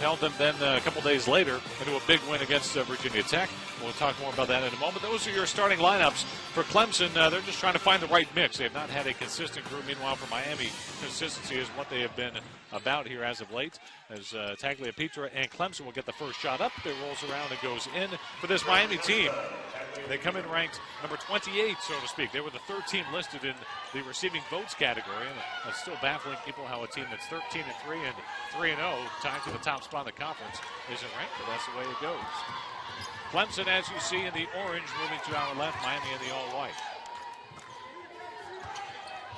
propelled them then a couple days later into a big win against Virginia Tech. We'll talk more about that in a moment. Those are your starting lineups for Clemson. They're just trying to find the right mix. They have not had a consistent group. Meanwhile, for Miami, consistency is what they have been about here as of late. As Tagliapietra and Clemson will get the first shot up. It rolls around and goes in. For this Miami team, they come in ranked number 28, so to speak. They were the third team listed in the receiving votes category. And it's still baffling people how a team that's 13-3 and 3-0, tied to the top spot in the conference, isn't ranked, but that's the way it goes. Clemson, as you see, in the orange, moving to our left, Miami in the all-white.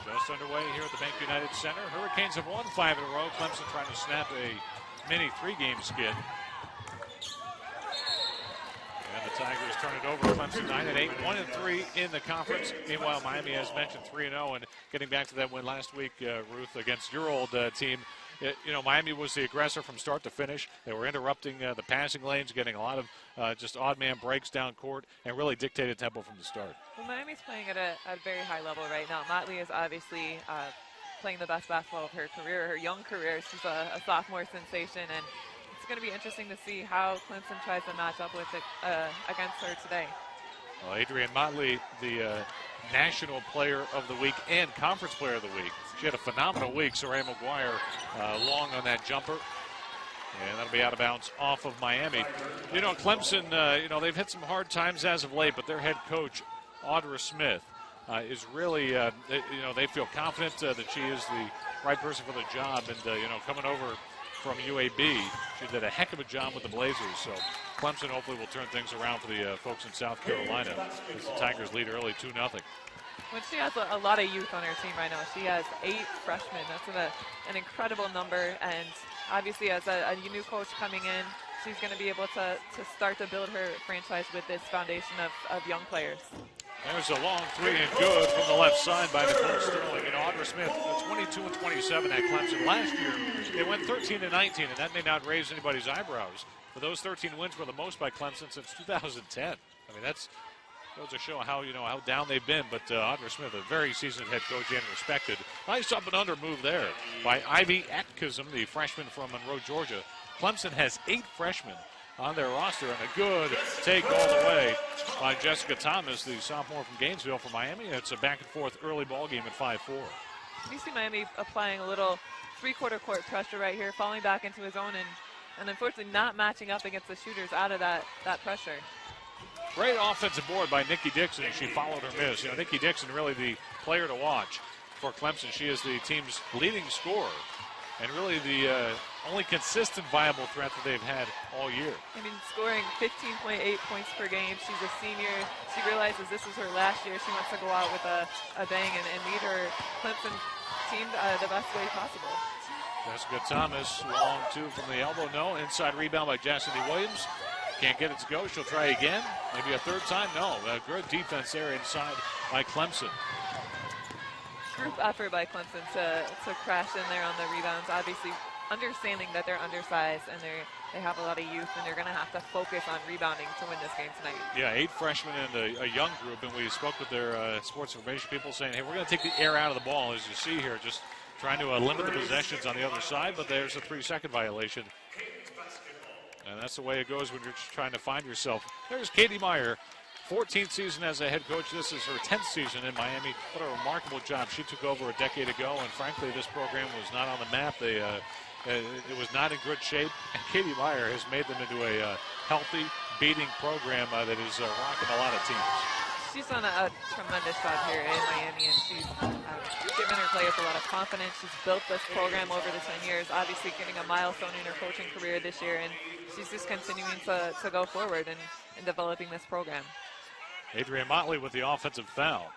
Just underway here at the Bank United Center. Hurricanes have won 5 in a row. Clemson trying to snap a mini 3-game skid. And the Tigers turn it over. Clemson 9-8, 1-3 in the conference. Meanwhile, Miami, as mentioned, 3-0, and getting back to that win last week, Ruth, against your old team. Miami was the aggressor from start to finish. They were interrupting the passing lanes, getting a lot of just odd man breaks down court, and really dictated tempo from the start. Well, Miami's playing at a very high level right now. Motley is obviously playing the best basketball of her career, her young career. She's a sophomore sensation, and it's going to be interesting to see how Clemson tries to match up with it against her today. Well, Adrienne Motley, the National Player of the Week and Conference Player of the Week. She had a phenomenal week. Saray Maguire long on that jumper. And that'll be out of bounds off of Miami. Clemson, they've had some hard times as of late, but their head coach, Audra Smith, is really, they feel confident that she is the right person for the job. And, coming over from UAB, she did a heck of a job with the Blazers. So Clemson hopefully will turn things around for the folks in South Carolina as the Tigers lead early 2-0. When she has a lot of youth on her team right now. She has 8 freshmen. That's an incredible number. And obviously, as a new coach coming in, she's going to be able to start to build her franchise with this foundation of young players. There's a long 3 and good from the left side by Nicole Sterling. Audra Smith, 22-27 at Clemson. Last year, they went 13-19, and that may not raise anybody's eyebrows. But those 13 wins were the most by Clemson since 2010. I mean, that's goes to show how down they've been. But Audra Smith, a very seasoned head coach and respected. Nice up and under move there by Ivy Atkinson, the freshman from Monroe, Georgia. Clemson has 8 freshmen on their roster, and a good take all the way by Jessica Thomas, the sophomore from Gainesville for Miami. It's a back-and-forth early ball game at 5-4. You see Miami applying a little three-quarter court pressure right here, falling back into his own, and unfortunately not matching up against the shooters out of that pressure. Great offensive board by Nikki Dixon. She followed her miss. Nikki Dixon really the player to watch for Clemson. She is the team's leading scorer and really the only consistent viable threat that they've had all year. I mean, scoring 15.8 points per game. She's a senior. She realizes this is her last year. She wants to go out with a bang and lead her Clemson team the best way possible. Jessica Thomas, long 2 from the elbow. No. Inside rebound by Chastity Williams. Can't get it to go. She'll try again. Maybe a third time. No. A good defense there inside by Clemson. Group effort by Clemson to crash in there on the rebounds. Obviously, understanding that they're undersized and they have a lot of youth, and they're going to have to focus on rebounding to win this game tonight. Yeah, 8 freshmen and a young group, and we spoke with their sports information people saying, hey, we're going to take the air out of the ball, as you see here, just trying to limit the possessions on the other side, but there's a 3-second violation. And that's the way it goes when you're just trying to find yourself. There's Katie Meyer, 14th season as a head coach. This is her 10th season in Miami. What a remarkable job. She took over a decade ago, and frankly, this program was not on the map. It was not in good shape. And Katie Meyer has made them into a healthy, beating program that is rocking a lot of teams. She's done a tremendous job here in Miami, and she's given her players a lot of confidence. She's built this program over the 10 years, obviously getting a milestone in her coaching career this year, and she's just continuing to go forward in developing this program. Adrienne Motley with the offensive foul.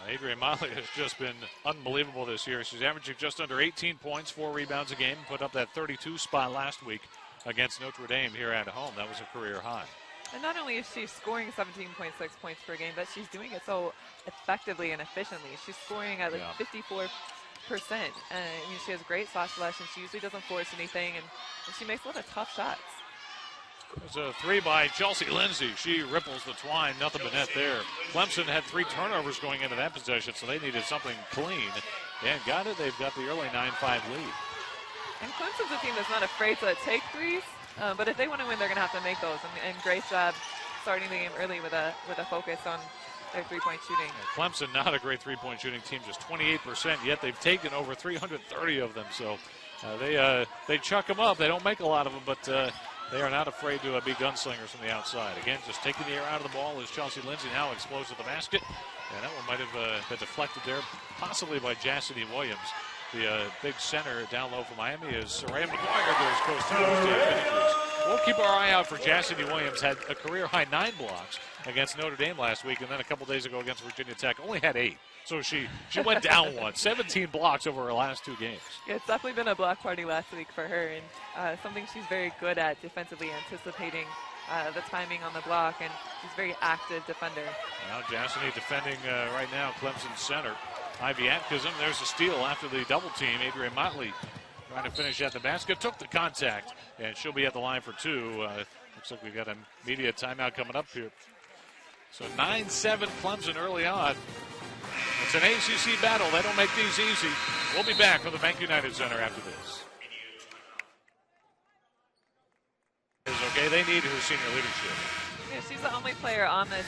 Adrienne Motley has just been unbelievable this year. She's averaging just under 18 points, 4 rebounds a game, put up that 32 spot last week against Notre Dame here at home. That was a career high. And not only is she scoring 17.6 points per game, but she's doing it so effectively and efficiently. She's scoring at 54%. She has great shot selection. She usually doesn't force anything, and she makes a lot of tough shots. There's a 3 by Chelsea Lindsay. She ripples the twine, nothing but net there. Clemson had 3 turnovers going into that possession, so they needed something clean. And got it. They've got the early 9-5 lead. And Clemson's a team that's not afraid to take threes, but if they want to win, they're going to have to make those. And great job starting the game early with a focus on their three-point shooting. Clemson, not a great three-point shooting team, just 28%, yet they've taken over 330 of them. So they chuck them up. They don't make a lot of them, but they are not afraid to be gunslingers from the outside. Again, just taking the air out of the ball is Chelsea Lindsay. Now explodes at the basket. And that one might have been deflected there, possibly by Chastity Williams. The big center down low for Miami is Saraya McGuire goes coast to coast to finishes. We'll keep our eye out for Chastity Williams. Had a career-high 9 blocks against Notre Dame last week, and then a couple days ago against Virginia Tech, only had 8. So she went down one. 17 blocks over her last 2 games. Yeah, it's definitely been a block party last week for her, and something she's very good at defensively, anticipating the timing on the block, and she's a very active defender. Now Chastity defending right now Clemson center Ivy Atkinson. There's a steal after the double team. Adrian Motley trying to finish at the basket, took the contact, and she'll be at the line for 2. Looks like we've got a media timeout coming up here. So 9-7 Clemson early on. It's an ACC battle. They don't make these easy. We'll be back from the Bank United Center after this. Okay, they need her senior leadership. Yeah, she's the only player on this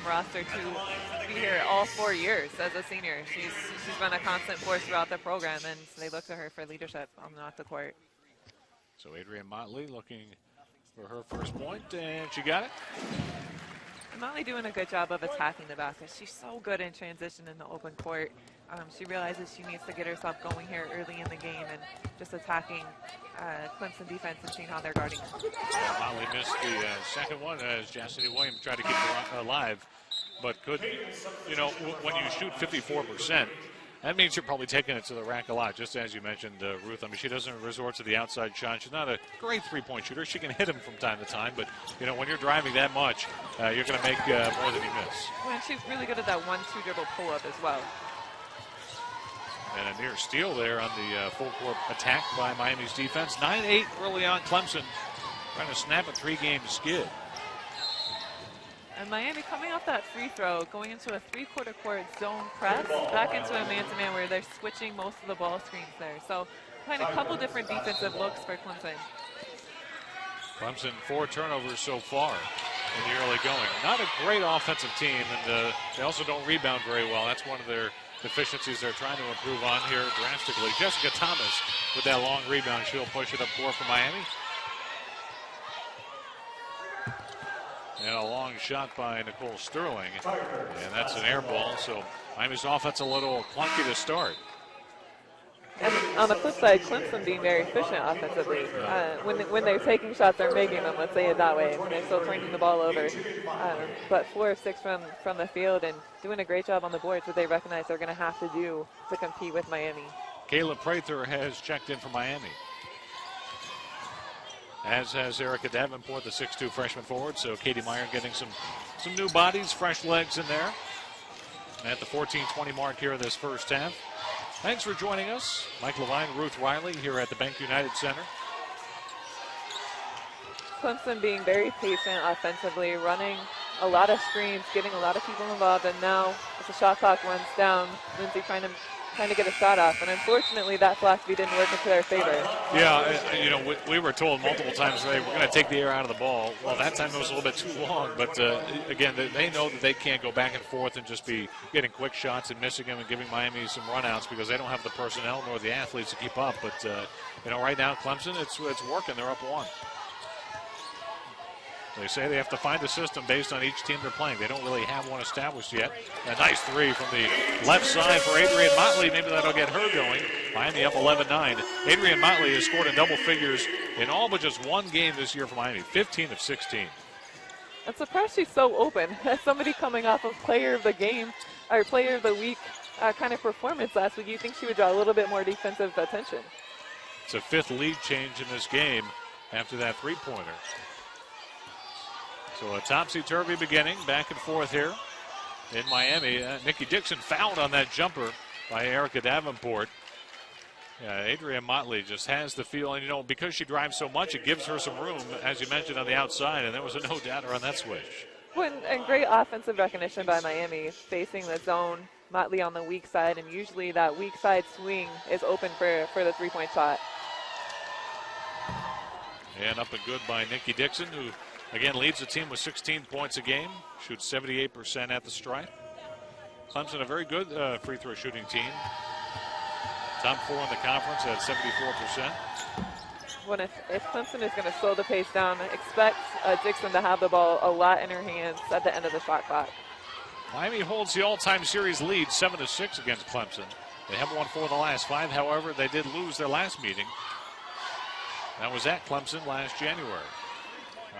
roster to be here all 4 years as a senior. She's been a constant force throughout the program, and they look to her for leadership on and off the court. So Adrian Motley looking for her first point, and she got it. And Motley doing a good job of attacking the basket. She's so good in transition in the open court. She realizes she needs to get herself going here early in the game and just attacking Clemson defense and seeing how they're guarding her. Motley missed the second one as Chastity Williams tried to keep her alive, but couldn't. You know, when you shoot 54%, that means you're probably taking it to the rack a lot, just as you mentioned, Ruth. I mean, she doesn't resort to the outside shot. She's not a great three-point shooter. She can hit them from time to time, but, you know, when you're driving that much, you're going to make more than you miss. Well, and she's really good at that 1-2 dribble pull-up as well. And a near steal there on the full-court attack by Miami's defense. 9-8 early on Clemson, trying to snap a 3-game skid. And Miami coming off that free throw, going into a 3/4 court zone press, back into a man-to-man where they're switching most of the ball screens there. So playing a couple different defensive looks for Clemson. Clemson 4 turnovers so far in the early going. Not a great offensive team, and they also don't rebound very well. That's one of their deficiencies they're trying to improve on here drastically. Jessica Thomas with that long rebound. She'll push it up court for Miami. And a long shot by Nicole Sterling. And that's an air ball, so Miami's offense a little clunky to start. And on the flip side, Clemson being very efficient offensively. When they're taking shots, they're making them, let's say it that way. They're still turning the ball over. But 4 of 6 from the field and doing a great job on the boards, what they recognize they're going to have to do to compete with Miami. Kayla Prather has checked in for Miami, as has Erica Davenport, the 6'2 freshman forward. So Katie Meyer getting some new bodies, fresh legs in there at the 14-20 mark here of this first half. Thanks for joining us. Mike Levine, Ruth Riley here at the Bank United Center. Clemson being very patient offensively, running a lot of screens, getting a lot of people involved, and now as the shot clock runs down, Lindsay trying to get a shot off, and unfortunately that philosophy didn't work into their favor. Yeah, you know, we were told multiple times today we're going to take the air out of the ball. Well, that time it was a little bit too long, but again, they know that they can't go back and forth and just be getting quick shots and missing them and giving Miami some runouts because they don't have the personnel nor the athletes to keep up. But you know, right now Clemson, it's working. They're up 1. They say they have to find a system based on each team they're playing. They don't really have one established yet. A nice 3 from the left side for Adrian Motley. Maybe that'll get her going. Miami up 11-9. Adrian Motley has scored in double figures in all but just 1 game this year for Miami, 15 of 16. I'm surprised she's so open. As somebody coming off of player of the game, or player of the week kind of performance last week, you think she would draw a little bit more defensive attention. It's a 5th lead change in this game after that 3-pointer. So a topsy-turvy beginning, back and forth here in Miami. Nikki Dixon fouled on that jumper by Erica Davenport. Adrian Motley just has the feel, and you know, because she drives so much, it gives her some room, as you mentioned, on the outside, and there was a no-doubter on that switch. And great offensive recognition by Miami, facing the zone, Motley on the weak side, and usually that weak side swing is open for the 3-point shot. And up and good by Nikki Dixon, who again leads the team with 16 points a game, shoots 78% at the stripe. Clemson, a very good free throw shooting team. Top 4 in the conference at 74%. If Clemson is going to slow the pace down, expect Dixon to have the ball a lot in her hands at the end of the shot clock. Miami holds the all-time series lead 7-6 against Clemson. They haven't won 4 of the last 5. However, they did lose their last meeting. That was at Clemson last January.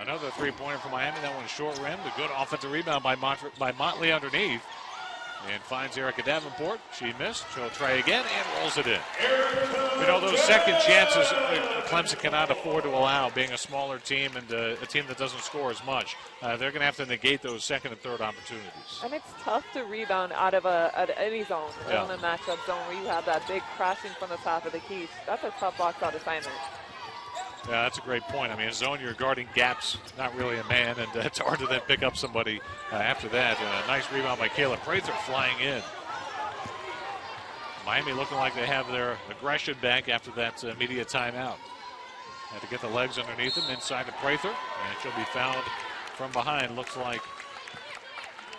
Another three-pointer for Miami. That one's short rimmed. A good offensive rebound by Motley underneath. And finds Erica Davenport. She missed. She'll try again and rolls it in. You know, those second chances Clemson cannot afford to allow, being a smaller team and a team that doesn't score as much. They're going to have to negate those second and third opportunities. And it's tough to rebound out of any zone, on a matchup zone where you have that big crashing from the top of the key. That's a tough box out assignment. Yeah, that's a great point. I mean, in zone, you're guarding gaps, not really a man, and it's hard to then pick up somebody after that. Nice rebound by Kayla Prather flying in. Miami looking like they have their aggression back after that media timeout. Had to get the legs underneath them, inside to Prather, and she'll be fouled from behind. Looks like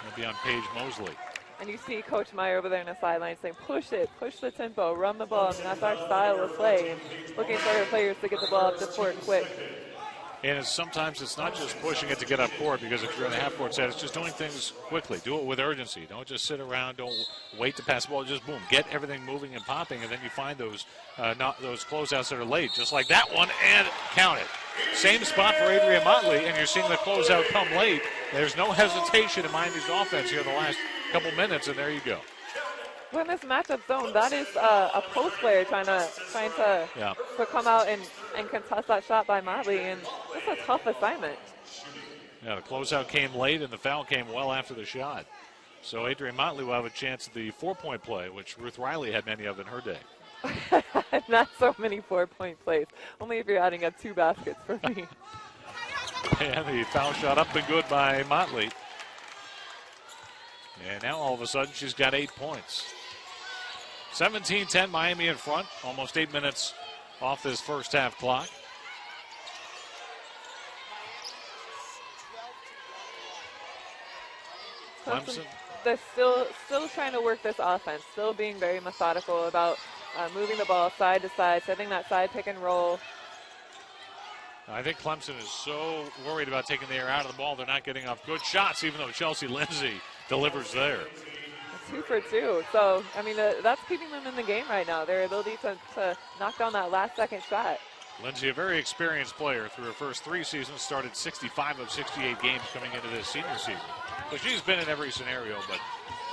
it'll be on Paige Mosley. And you see Coach Meyer over there in the sideline saying, push it, push the tempo, run the ball. I mean, that's our style of play. And looking for her players to get the ball up the court quick. And sometimes it's not just pushing it to get up court, because if you're in a half-court set, it's just doing things quickly. Do it with urgency. Don't just sit around. Don't wait to pass the ball. Just, boom, get everything moving and popping, and then you find those closeouts that are late, just like that one, and count it. Same spot for Adrian Motley, and you're seeing the closeout come late. There's no hesitation in Miami's offense here the last couple minutes, and there you go. Well, in this matchup zone, that is a post player trying to come out and contest that shot by Motley, and it's a tough assignment. Yeah, the closeout came late, and the foul came well after the shot. So Adrian Motley will have a chance at the 4-point play, which Ruth Riley had many of in her day. Not so many 4-point plays. Only if you're adding up 2 baskets for me. And the foul shot up and good by Motley. And now all of a sudden she's got 8 points. 17-10, Miami in front. Almost 8 minutes off this first half clock. Clemson. They're still trying to work this offense, still being very methodical about moving the ball side to side, setting that side pick and roll. I think Clemson is so worried about taking the air out of the ball, they're not getting off good shots, even though Chelsea Lindsay delivers there. 2 for 2. So, I mean, that's keeping them in the game right now, their ability to knock down that last-second shot. Lindsay, a very experienced player through her first 3 seasons, started 65 of 68 games coming into this senior season. So she's been in every scenario, but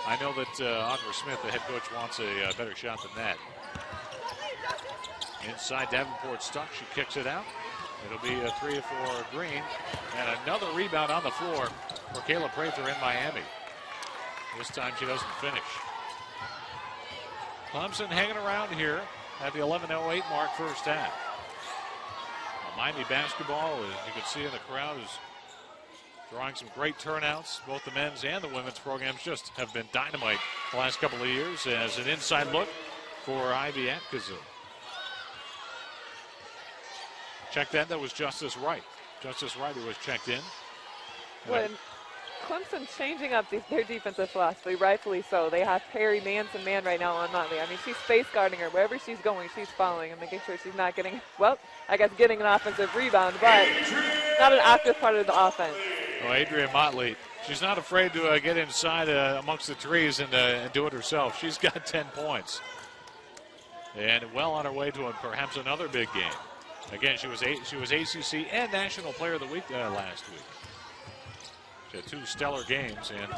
I know that Audra Smith, the head coach, wants a better shot than that. Inside, Davenport stuck. She kicks it out. It'll be a 3 for Green. And another rebound on the floor for Kayla Prather in Miami. This time she doesn't finish. Clemson hanging around here at the 11:08 mark first half. Miami basketball, as you can see in the crowd, is drawing some great turnouts. Both the men's and the women's programs just have been dynamite the last couple of years. As an inside look for Ivy Atkinson. Check that was Justice Wright. Justice Wright who was checked in. When Clemson changing up their defensive philosophy, rightfully so. They have Perry man-to-man right now on Motley. I mean, she's face guarding her. Wherever she's going, she's following and making sure she's not getting, getting an offensive rebound, but not an active part of the offense. Well, Adrian Motley, she's not afraid to get inside amongst the trees and do it herself. She's got 10 points. And well on her way to perhaps another big game. Again, she was ACC and National Player of the Week last week. She had 2 stellar games and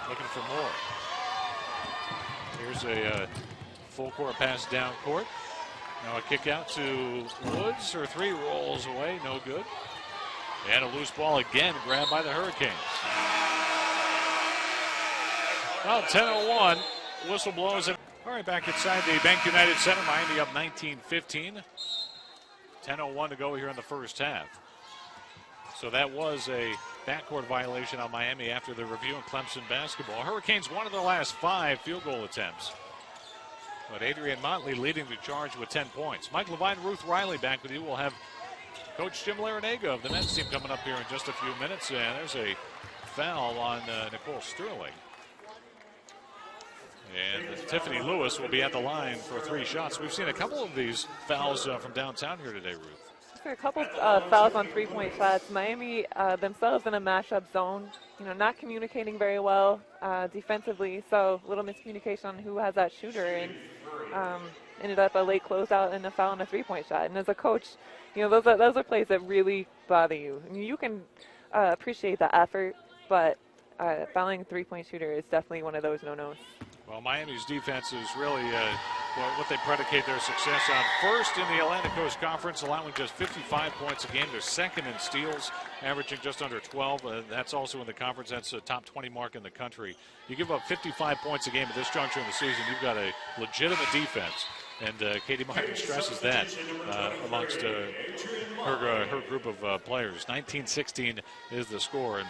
looking for more. Here's a full court pass down court. Now a kick out to Woods. Her 3 rolls away, no good. And a loose ball again, grabbed by the Hurricanes. Well, 10:01, whistle blows. All right, back inside the Bank United Center. Miami up 19-15. 10:01 to go here in the first half. So that was a backcourt violation on Miami after the review in Clemson basketball. Hurricanes won of their last 5 field goal attempts. But Adrian Motley leading the charge with 10 points. Mike Levine, Ruth Riley back with you. We'll have Coach Jim Larinaga of the men's team coming up here in just a few minutes. And there's a foul on Nicole Sterling. And Tiffany Lewis will be at the line for 3 shots. We've seen a couple of these fouls from downtown here today, Ruth. A couple fouls on 3-point shots. Miami themselves in a matchup zone, not communicating very well defensively. So a little miscommunication on who has that shooter, and ended up a late closeout and a foul on a 3-point shot. And as a coach, those are plays that really bother you. I mean, you can appreciate the effort, but fouling a 3-point shooter is definitely one of those no-nos. Well, Miami's defense is really what they predicate their success on. First in the Atlantic Coast Conference, allowing just 55 points a game. They're second in steals, averaging just under 12. That's also in the conference. That's a top 20 mark in the country. You give up 55 points a game at this juncture in the season, you've got a legitimate defense. And Katie Martin stresses that amongst her group of players. 19-16 is the score. And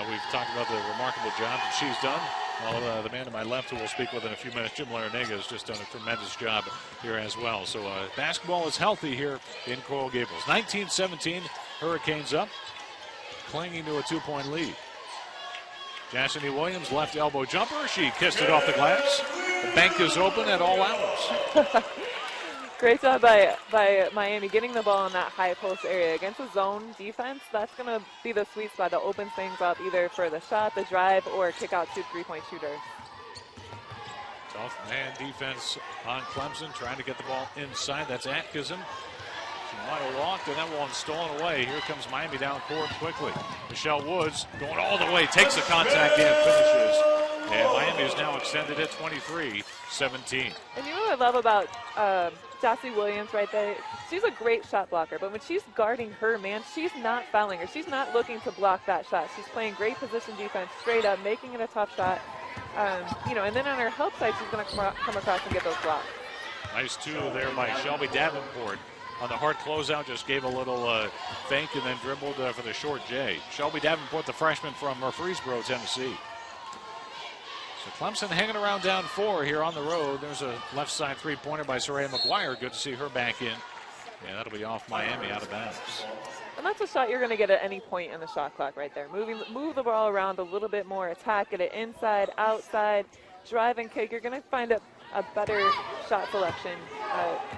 we've talked about the remarkable job that she's done. Well, the man to my left, who we'll speak with in a few minutes, Jim Larinaga, has just done a tremendous job here as well. So basketball is healthy here in Coral Gables. 19-17, Hurricanes up, clinging to a 2-point lead. Jasseny Williams, left elbow jumper. She kissed it off the glass. The bank is open at all hours. Great job by Miami getting the ball in that high post area. Against a zone defense, that's going to be the sweet spot to open things up either for the shot, the drive, or kick out 2 3-point shooters. Tough man defense on Clemson, trying to get the ball inside. That's Atkinson. She might have walked, and that one stolen away. Here comes Miami down court quickly. Michelle Woods going all the way, takes the contact and finishes. And Miami has now extended it 23-17. And you know what I love about Jassy Williams right there? She's a great shot blocker, but when she's guarding her man, she's not fouling her. She's not looking to block that shot. She's playing great position defense, straight up, making it a tough shot. And then on her help side, she's going to come across and get those blocks. Nice two there by Shelby Davenport. On the hard closeout, just gave a little fake and then dribbled for the short J. Shelby Davenport, the freshman from Murfreesboro, Tennessee. So Clemson hanging around down 4 here on the road. There's a left side 3-pointer by Soraya McGuire. Good to see her back in. Yeah, that'll be off Miami, out of bounds. And that's a shot you're going to get at any point in the shot clock right there. Move the ball around a little bit more, attack, get it inside, outside, drive and kick. You're going to find a better shot selection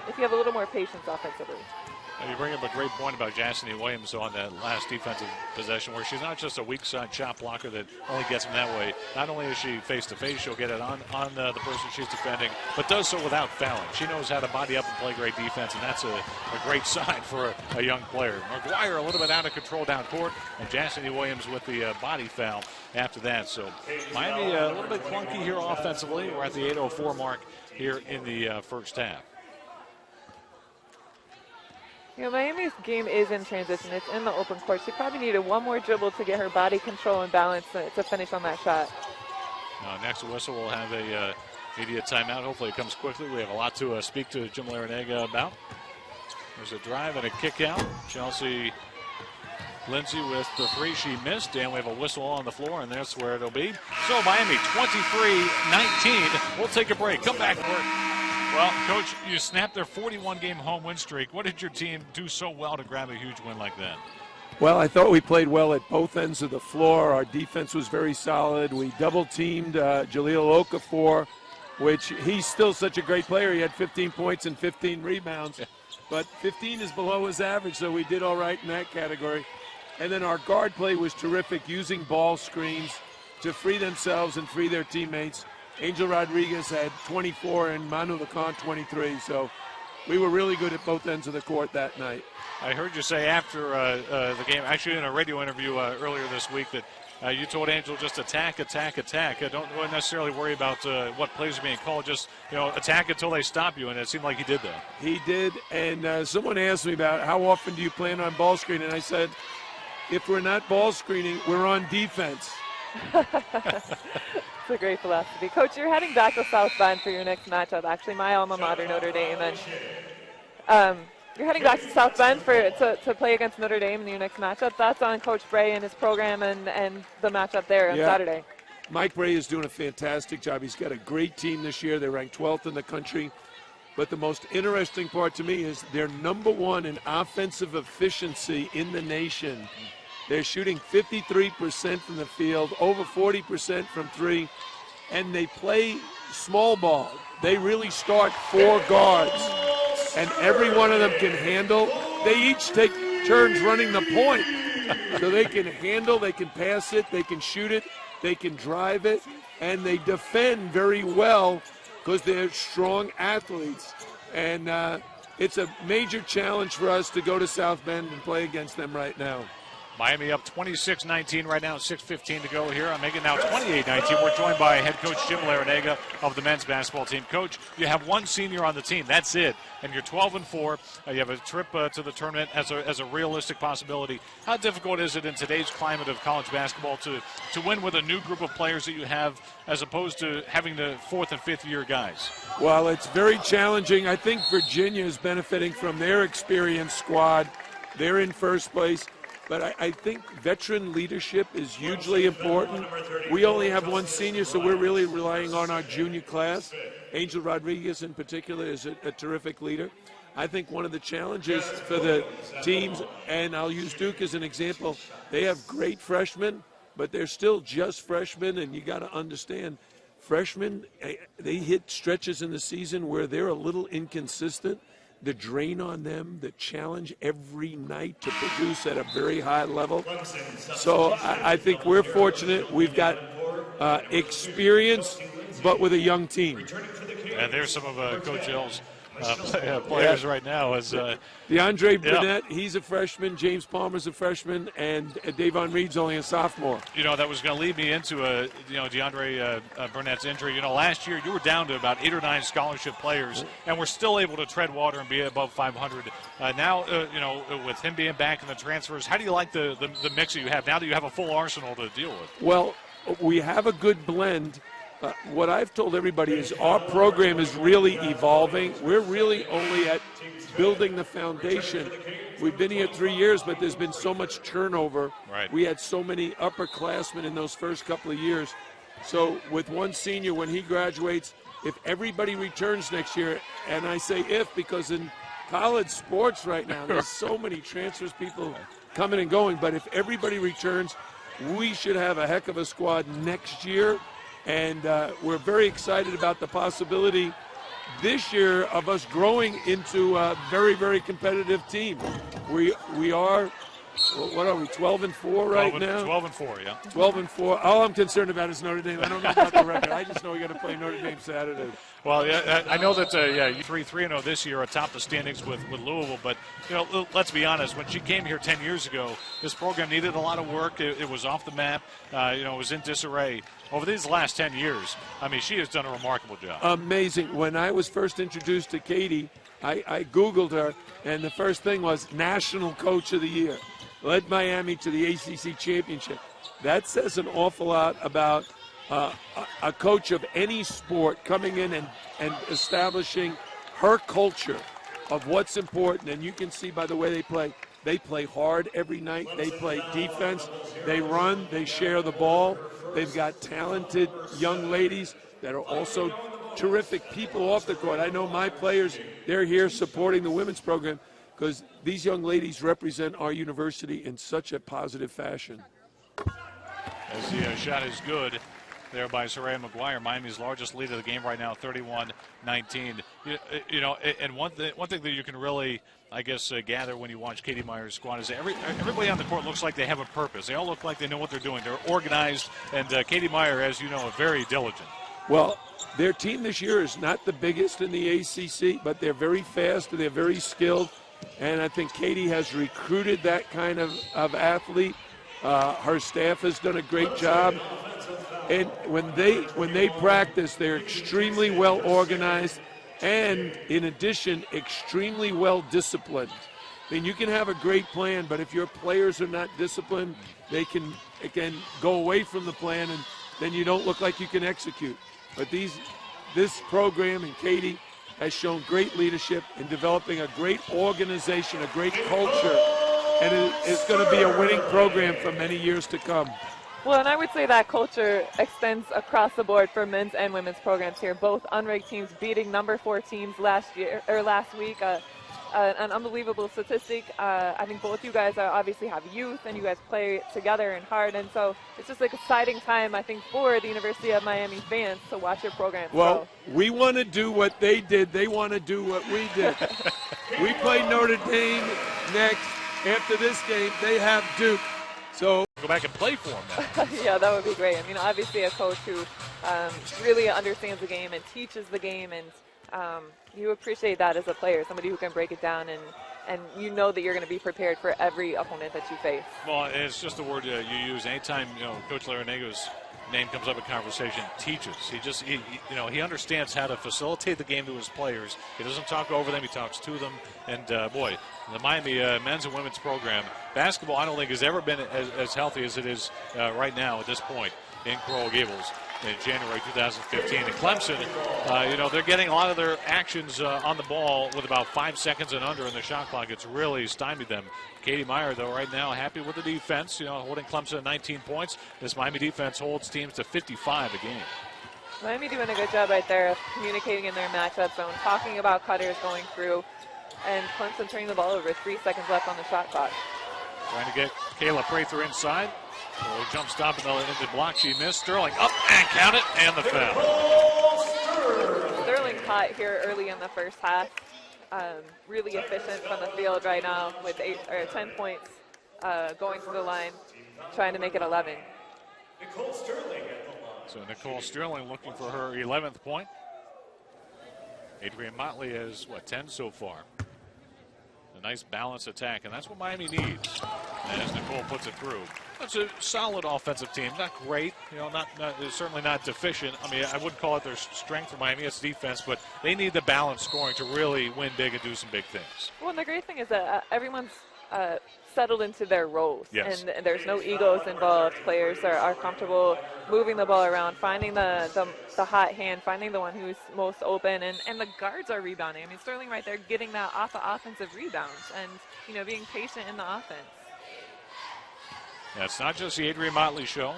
if you have a little more patience offensively. And you bring up a great point about Jasseny Williams on that last defensive possession, where she's not just a weak side shot blocker that only gets them that way. Not only is she face-to-face, she'll get it on the person she's defending, but does so without fouling. She knows how to body up and play great defense, and that's a great sign for a young player. McGuire a little bit out of control down court, and Jasseny Williams with the body foul after that. So Miami a little bit clunky here offensively. We're at the 8:04 mark here in the first half. Miami's game is in transition. It's in the open court. She probably needed one more dribble to get her body control and balance to finish on that shot. Next whistle, we'll have a media timeout. Hopefully it comes quickly. We have a lot to speak to Jim Larinaga about. There's a drive and a kick out. Chelsea Lindsay with the 3 she missed, and we have a whistle on the floor, and that's where it'll be. So Miami 23-19. We'll take a break. Come back. Well, Coach, you snapped their 41-game home win streak. What did your team do so well to grab a huge win like that? Well, I thought we played well at both ends of the floor. Our defense was very solid. We double-teamed Jaleel Okafor, which he's still such a great player. He had 15 points and 15 rebounds. But 15 is below his average, so we did all right in that category. And then our guard play was terrific, using ball screens to free themselves and free their teammates. Angel Rodriguez had 24 and Manu Lacan 23, so we were really good at both ends of the court that night. I heard you say after the game, actually in a radio interview earlier this week, that you told Angel just attack. Don't necessarily worry about what plays are being called. Just attack until they stop you, and it seemed like he did that. He did, and someone asked me about how often do you plan on ball screening, and I said, if we're not ball screening, we're on defense. It's a great philosophy. Coach, you're heading back to South Bend for your next matchup. Actually, my alma mater, Notre Dame. And you're heading back to South Bend to play against Notre Dame in your next matchup. That's on Coach Bray and his program and the matchup there on Saturday. Mike Bray is doing a fantastic job. He's got a great team this year. They're ranked 12th in the country. But the most interesting part to me is they're number one in offensive efficiency in the nation. They're shooting 53% from the field, over 40% from three, and they play small ball. They really start 4 guards, and every one of them can handle. They each take turns running the point. So they can handle, they can pass it, they can shoot it, they can drive it, and they defend very well because they're strong athletes. And it's a major challenge for us to go to South Bend and play against them right now. Miami up 26-19 right now, 6:15 to go here. I'm making now 28-19. We're joined by head coach Jim Larrañaga of the men's basketball team. Coach, you have one senior on the team. That's it. And you're 12-4. You have a trip to the tournament as a realistic possibility. How difficult is it in today's climate of college basketball to win with a new group of players that you have as opposed to having the 4th and 5th year guys? Well, it's very challenging. I think Virginia is benefiting from their experienced squad. They're in first place. But I think veteran leadership is hugely important. We only have one senior, so we're really relying on our junior class. Angel Rodriguez in particular is a terrific leader. I think one of the challenges for the teams, and I'll use Duke as an example, they have great freshmen, but they're still just freshmen, and you got to understand, freshmen, they hit stretches in the season where they're a little inconsistent. The drain on them, the challenge every night to produce at a very high level. So I think we're fortunate. We've got experience, but with a young team. And there's some of Coach Hill's players right now. As DeAndre Burnett, he's a freshman. James Palmer's a freshman, and Davon Reed's only a sophomore. You know, that was going to lead me into DeAndre Burnett's injury. You know, last year you were down to about 8 or 9 scholarship players, and we're still able to tread water and be above 500. Now, with him being back in the transfers, how do you like the mix that you have now that you have a full arsenal to deal with? Well, we have a good blend. What I've told everybody is our program is really evolving. We're really only at building the foundation. We've been here 3 years, but there's been so much turnover. Right. We had so many upperclassmen in those first couple of years. So with one senior, when he graduates, if everybody returns next year, and I say if because in college sports right now, there's so many transfers, people coming and going, but if everybody returns, we should have a heck of a squad next year. And we're very excited about the possibility this year of us growing into a very, very competitive team. We are, what are we, 12-4 right now? 12-4, yeah. 12-4. All I'm concerned about is Notre Dame. I don't know about the record. I just know we got to play Notre Dame Saturday. Well, yeah, I know that, 3-0 this year atop the standings with Louisville. But, let's be honest. When she came here 10 years ago, this program needed a lot of work. It was off the map. It was in disarray. Over these last 10 years, I mean, she has done a remarkable job. Amazing. When I was first introduced to Katie, I Googled her, and the first thing was National Coach of the Year. Led Miami to the ACC Championship. That says an awful lot about a coach of any sport coming in and establishing her culture of what's important. And you can see by the way they play. They play hard every night. They play defense. They run. They share the ball. They've got talented young ladies that are also terrific people off the court. I know my players, they're here supporting the women's program because these young ladies represent our university in such a positive fashion. As the shot is good there by Soraya McGuire, Miami's largest lead of the game right now, 31-19. And one thing that you can really, I guess, gather when you watch Katie Meyer's squad is that everybody on the court looks like they have a purpose. They all look like they know what they're doing. They're organized, and Katie Meyer, as you know, is very diligent. Well, their team this year is not the biggest in the ACC, but they're very fast and they're very skilled. And I think Katie has recruited that kind of athlete. Her staff has done a great job. And when they practice, they're extremely well organized and, in addition, extremely well disciplined. I mean, you can have a great plan, but if your players are not disciplined, it can go away from the plan, and then you don't look like you can execute. But this program and Katie has shown great leadership in developing a great organization, a great culture, and it's going to be a winning program for many years to come. Well, and I would say that culture extends across the board for men's and women's programs here. Both unranked teams beating number 4 teams last week. An unbelievable statistic. I think both you guys obviously have youth, and you guys play together and hard, and so it's just like an exciting time, I think, for the University of Miami fans to watch your programs. Well, we want to do what they did. They want to do what we did. We play Notre Dame next. After this game, they have Duke. So go back and play for them now. Yeah, that would be great. I mean, obviously a coach who really understands the game and teaches the game, and you appreciate that as a player, somebody who can break it down, and you know that you're going to be prepared for every opponent that you face. Well, it's just the word you use anytime Coach Larrañaga's name comes up in conversation. Teaches. He understands how to facilitate the game to his players. He doesn't talk over them. He talks to them. And boy, the Miami men's and women's program basketball, I don't think has ever been as healthy as it is right now at this point in Coral Gables in January 2015. And Clemson, they're getting a lot of their actions on the ball with about 5 seconds and under in the shot clock. It's really stymied them. Katie Meyer, though, right now happy with the defense, holding Clemson at 19 points. This Miami defense holds teams to 55 a game. Miami doing a good job right there of communicating in their matchup zone, talking about cutters going through, and Clemson turning the ball over. 3 seconds left on the shot clock. Trying to get Kayla Prather inside. Jump stop in the block. She missed. Sterling up and count it, and the foul. Sterling hot here early in the first half. Really efficient from the field right now with 10 points going to the line, trying to make it 11. So Nicole Sterling looking for her 11th point. Adrian Motley has, 10 so far. A nice balanced attack, and that's what Miami needs. As Nicole puts it through. It's a solid offensive team. Not great, certainly not deficient. I mean, I wouldn't call it their strength for Miami. It's defense, but they need the balanced scoring to really win big and do some big things. Well, and the great thing is that everyone's settled into their roles. Yes. And there's no egos involved. Players are comfortable moving the ball around, finding the hot hand, finding the one who's most open, and the guards are rebounding. I mean, Sterling right there getting that off the offensive rebounds and, being patient in the offense. Yeah, it's not just the Adrian Motley show.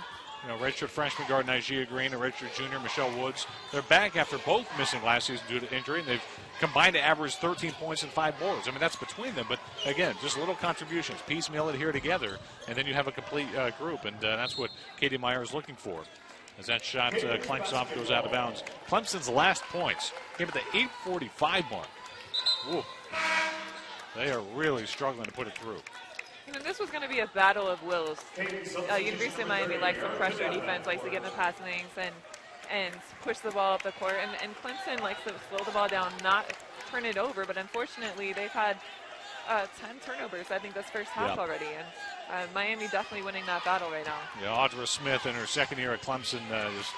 Redshirt freshman guard Nyjah Green and redshirt junior Michelle Woods. They're back after both missing last season due to injury, and they've combined to average 13 points and 5 boards. I mean, that's between them, but again, just little contributions. Piecemeal it here together, and then you have a complete group, and that's what Katie Meyer is looking for. As that shot clanks off, goes out of bounds. Clemson's last points came at the 8:45 mark. Whoa. They are really struggling to put it through. And this was going to be a battle of wills. University of Miami likes some pressure defense, likes to get in the passing lanes and push the ball up the court. And Clemson likes to slow the ball down, not turn it over. But unfortunately, they've had 10 turnovers, I think, this first half already. And Miami definitely winning that battle right now. Yeah, Audra Smith in her second year at Clemson just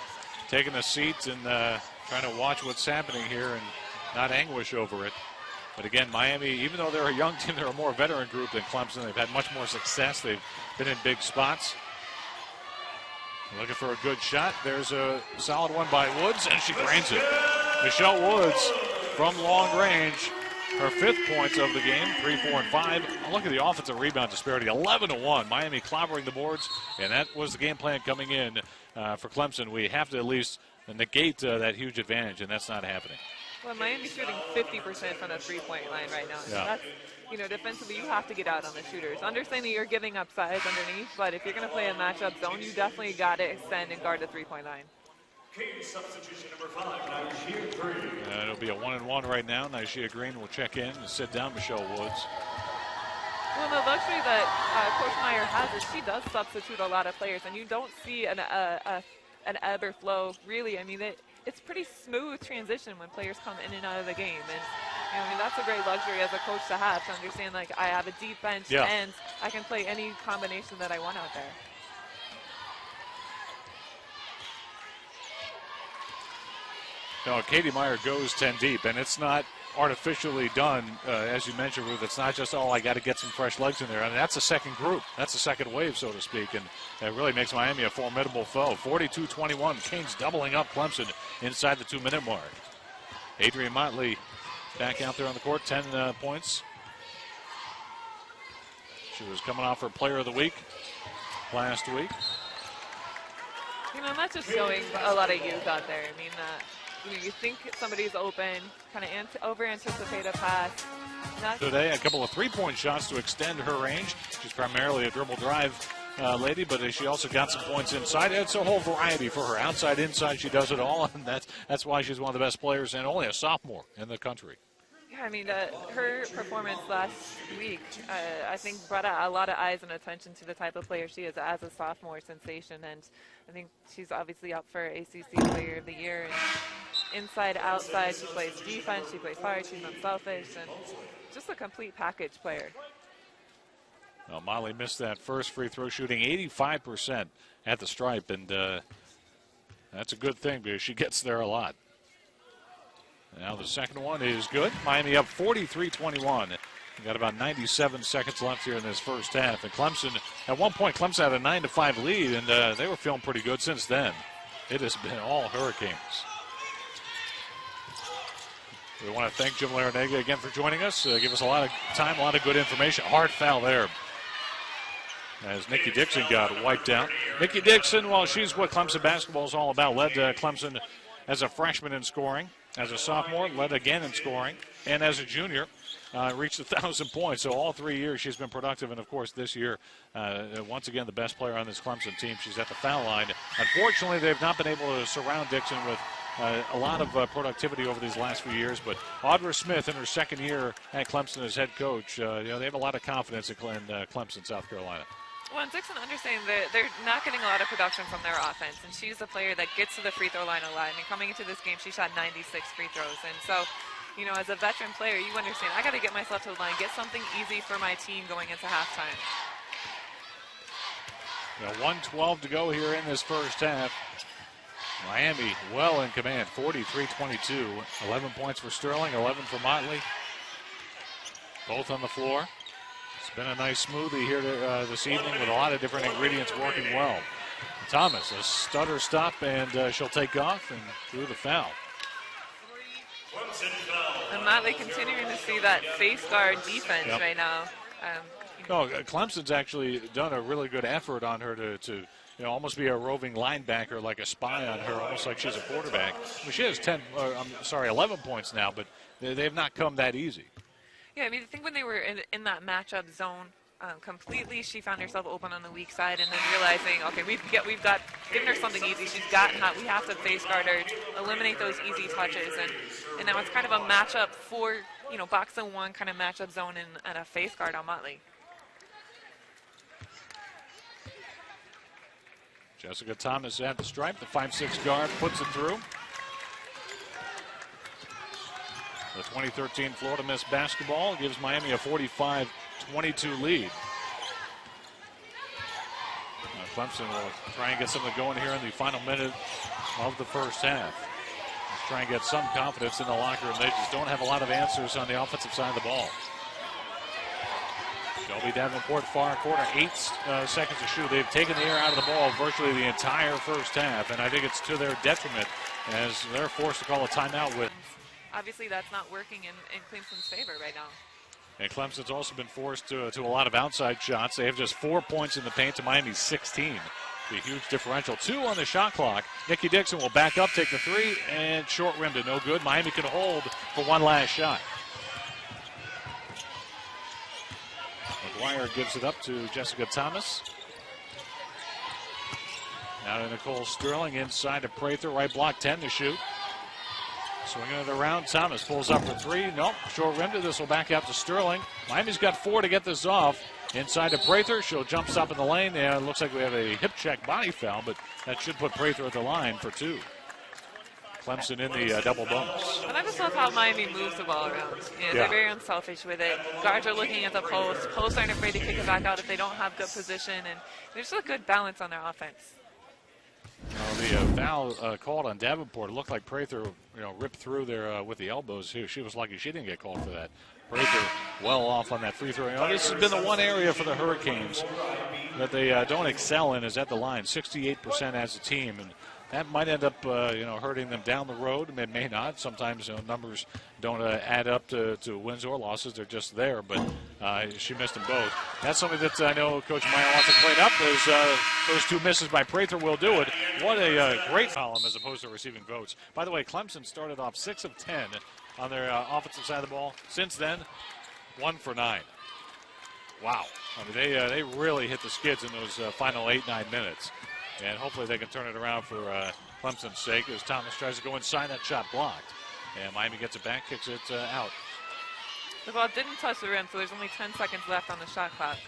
taking a seat and trying to watch what's happening here and not anguish over it. But again, Miami, even though they're a young team, they're a more veteran group than Clemson. They've had much more success. They've been in big spots. Looking for a good shot. There's a solid one by Woods, and she drains it. Michelle Woods from long range. Her 5th points of the game, 3, 4, and 5. Look at the offensive rebound disparity, 11-1. Miami clobbering the boards, and that was the game plan coming in for Clemson. We have to at least negate that huge advantage, and that's not happening. Well, Miami's shooting 50% from the three-point line right now. So that's, defensively, you have to get out on the shooters. Understanding you're giving up size underneath, but if you're going to play a matchup zone, you definitely got to extend and guard the three-point line. Substitution number 5, Nyjah Green. It'll be a 1-and-1 right now. Nyjah Green will check in and sit down Michelle Woods. Well, the luxury that Coach Meyer has is she does substitute a lot of players, and you don't see an ebb or flow, really. I mean, it's pretty smooth transition when players come in and out of the game. And that's a great luxury as a coach to have, to understand, I have a deep bench and I can play any combination that I want out there. Katie Meyer goes 10 deep, and it's not artificially done, as you mentioned, Ruth. It's not just, I got to get some fresh legs in there. I mean, that's a second group. That's a second wave, so to speak, and it really makes Miami a formidable foe. 42-21, Canes doubling up Clemson inside the 2-minute mark. Adrian Motley back out there on the court, 10 points. She was coming off her Player of the Week last week. You know, not just showing a lot of youth out there. I mean, you think somebody's open, kind of over-anticipate a pass. Today, a couple of three-point shots to extend her range. She's primarily a dribble drive lady, but she also got some points inside. It's a whole variety for her. Outside, inside, she does it all, and that's why she's one of the best players and only a sophomore in the country. Yeah, I mean, her performance last week, I think, brought out a lot of eyes and attention to the type of player she is as a sophomore sensation, and I think she's obviously up for ACC Player of the Year. And inside, outside, she plays defense, she plays hard, she's unselfish, and just a complete package player. Well, Motley missed that first free throw, shooting 85% at the stripe, and that's a good thing because she gets there a lot. Now the second one is good. Miami up 43-21. We've got about 97 seconds left here in this first half. And Clemson, at one point, Clemson had a 9-5 lead, and they were feeling pretty good since then. It has been all Hurricanes. We want to thank Jim Larrañaga again for joining us. Give us a lot of time, a lot of good information. Hard foul there as Nikki Dixon got wiped out. Nikki Dixon, well, she's what Clemson basketball is all about. Led Clemson as a freshman in scoring. As a sophomore, led again in scoring. And as a junior, reached 1,000 points. So all 3 years she's been productive. And, of course, this year, once again, the best player on this Clemson team. She's at the foul line. Unfortunately, they've not been able to surround Dixon with a lot of productivity over these last few years. But Audra Smith, in her second year at Clemson as head coach, they have a lot of confidence in Clemson, South Carolina. Well, and Dixon understands that they're not getting a lot of production from their offense, and she's a player that gets to the free throw line a lot. I mean, coming into this game, she shot 96 free throws, and so, you know, as a veteran player, you understand, I got to get myself to the line, get something easy for my team going into halftime. 1:12 to go here in this first half. Miami well in command, 43-22. 11 points for Sterling, 11 for Motley. Both on the floor. It's been a nice smoothie here this evening with a lot of different ingredients working well. Thomas, a stutter stop, and she'll take off and through the foul. And Motley continuing to see that face guard defense right now. Clemson's actually done a really good effort on her to almost be a roving linebacker, like a spy on her, almost like she's a quarterback. I mean, she has 11 points now, but they have not come that easy. Yeah, I mean, I think when they were in that matchup zone completely, she found herself open on the weak side, and then realizing, okay, we've got given her something easy. She's gotten hot. We have to face guard her, eliminate those easy touches, and now it's kind of a matchup for box and one kind of matchup zone and a face guard on Motley. Jessica Thomas at the stripe. The 5'6" guard puts it through. The 2013 Florida Miss basketball gives Miami a 45-22 lead. Clemson will try and get something going here in the final minute of the first half. Let's try and get some confidence in the locker room. They just don't have a lot of answers on the offensive side of the ball. Shelby Davenport, far corner, 8 seconds to shoot. They've taken the air out of the ball virtually the entire first half, and I think it's to their detriment as they're forced to call a timeout with. Obviously, that's not working in Clemson's favor right now. And Clemson's also been forced to a lot of outside shots. They have just 4 points in the paint to Miami's 16. A huge differential. 2 on the shot clock. Nikki Dixon will back up, take the 3, and short rim to no good. Miami can hold for one last shot. McGuire gives it up to Jessica Thomas. Now to Nicole Sterling inside to Prather. Right block, 10 to shoot. Swinging it around, Thomas pulls up for 3. Nope, short rim to this will back out to Sterling. Miami's got 4 to get this off. Inside to Prather, she'll jump stop in the lane. And it looks like we have a hip check body foul, but that should put Prather at the line for 2. Clemson in the double bonus. And I just love how Miami moves the ball around. They're very unselfish with it. Guards are looking at the post. Posts aren't afraid to kick it back out if they don't have good position. And there's a good balance on their offense. The foul called on Davenport. It looked like Prather, ripped through there with the elbows. She was lucky she didn't get called for that. Prather well off on that free throw. This has been the one area for the Hurricanes that they don't excel in is at the line. 68% as a team, and that might end up, hurting them down the road, and it may not. Sometimes numbers don't add up to wins or losses. They're just there, but she missed them both. That's something that I know Coach Meyer wants to clean up. Those 2 misses by Prather will do it. What a great column as opposed to receiving votes. By the way, Clemson started off 6 of 10 on their offensive side of the ball. Since then, 1 for 9. Wow. I mean, they really hit the skids in those final 8-9 minutes. And hopefully they can turn it around for Clemson's sake as Thomas tries to go inside. That shot blocked. And Miami gets it back, kicks it out. The ball didn't touch the rim, so there's only 10 seconds left on the shot clock.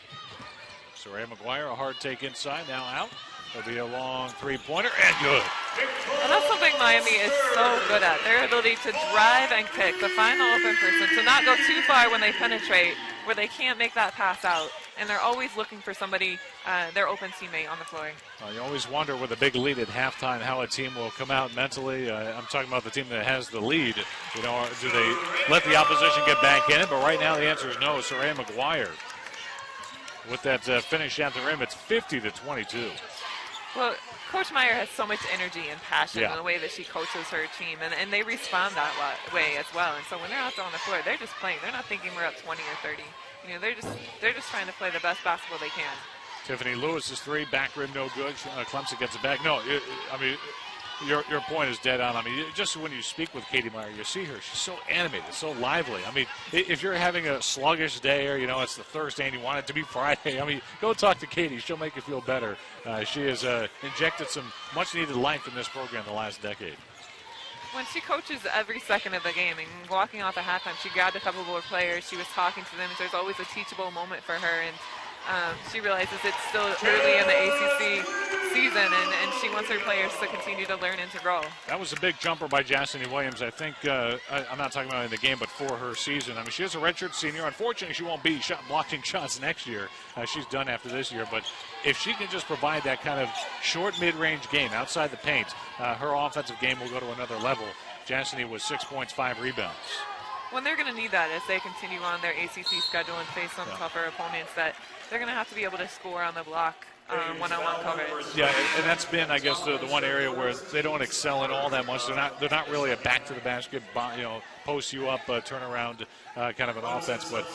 Saray McGuire, a hard take inside, now out. It'll be a long 3-pointer, and good. And that's something Miami is so good at, their ability to drive and kick, to find the open person, to not go too far when they penetrate, where they can't make that pass out. And they're always looking for somebody, their open teammate on the floor. You always wonder with a big lead at halftime how a team will come out mentally. I'm talking about the team that has the lead. Do they let the opposition get back in it? But right now the answer is no. Saray McGuire with that finish at the rim. It's 50-22. Well, Coach Meyer has so much energy and passion Yeah. in the way that she coaches her team, and they respond that way as well. And so when they're out there on the floor, they're just playing. They're not thinking we're up 20 or 30. They're just trying to play the best basketball they can. Tiffany Lewis's 3, back rim, no good. Clemson gets it back. No, your point is dead on. I mean, just when you speak with Katie Meyer, you see her. She's so animated, so lively. I mean, if you're having a sluggish day or, it's the Thursday and you want it to be Friday, I mean, go talk to Katie. She'll make you feel better. She has injected some much-needed life in this program the last decade. When she coaches every second of the game, and walking off at halftime, she grabbed a couple of players. She was talking to them. There's always a teachable moment for her, and she realizes it's still early in the ACC season, and she wants her players to continue to learn and to grow. That was a big jumper by Jastiny Williams. I think, I'm not talking about in the game, but for her season. I mean, she is a redshirt senior. Unfortunately, she won't be blocking shots next year. She's done after this year. But if she can just provide that kind of short mid-range game outside the paint, her offensive game will go to another level. Jastiny was 6 points, 5 rebounds. When they're going to need that as they continue on their ACC schedule and face some tougher opponents, that they're going to have to be able to score on the block, one-on-one coverage. Yeah, and that's been, I guess, the one area where they don't excel in all that much. They're not really a back-to-the-basket, post you up, turnaround kind of an offense. But,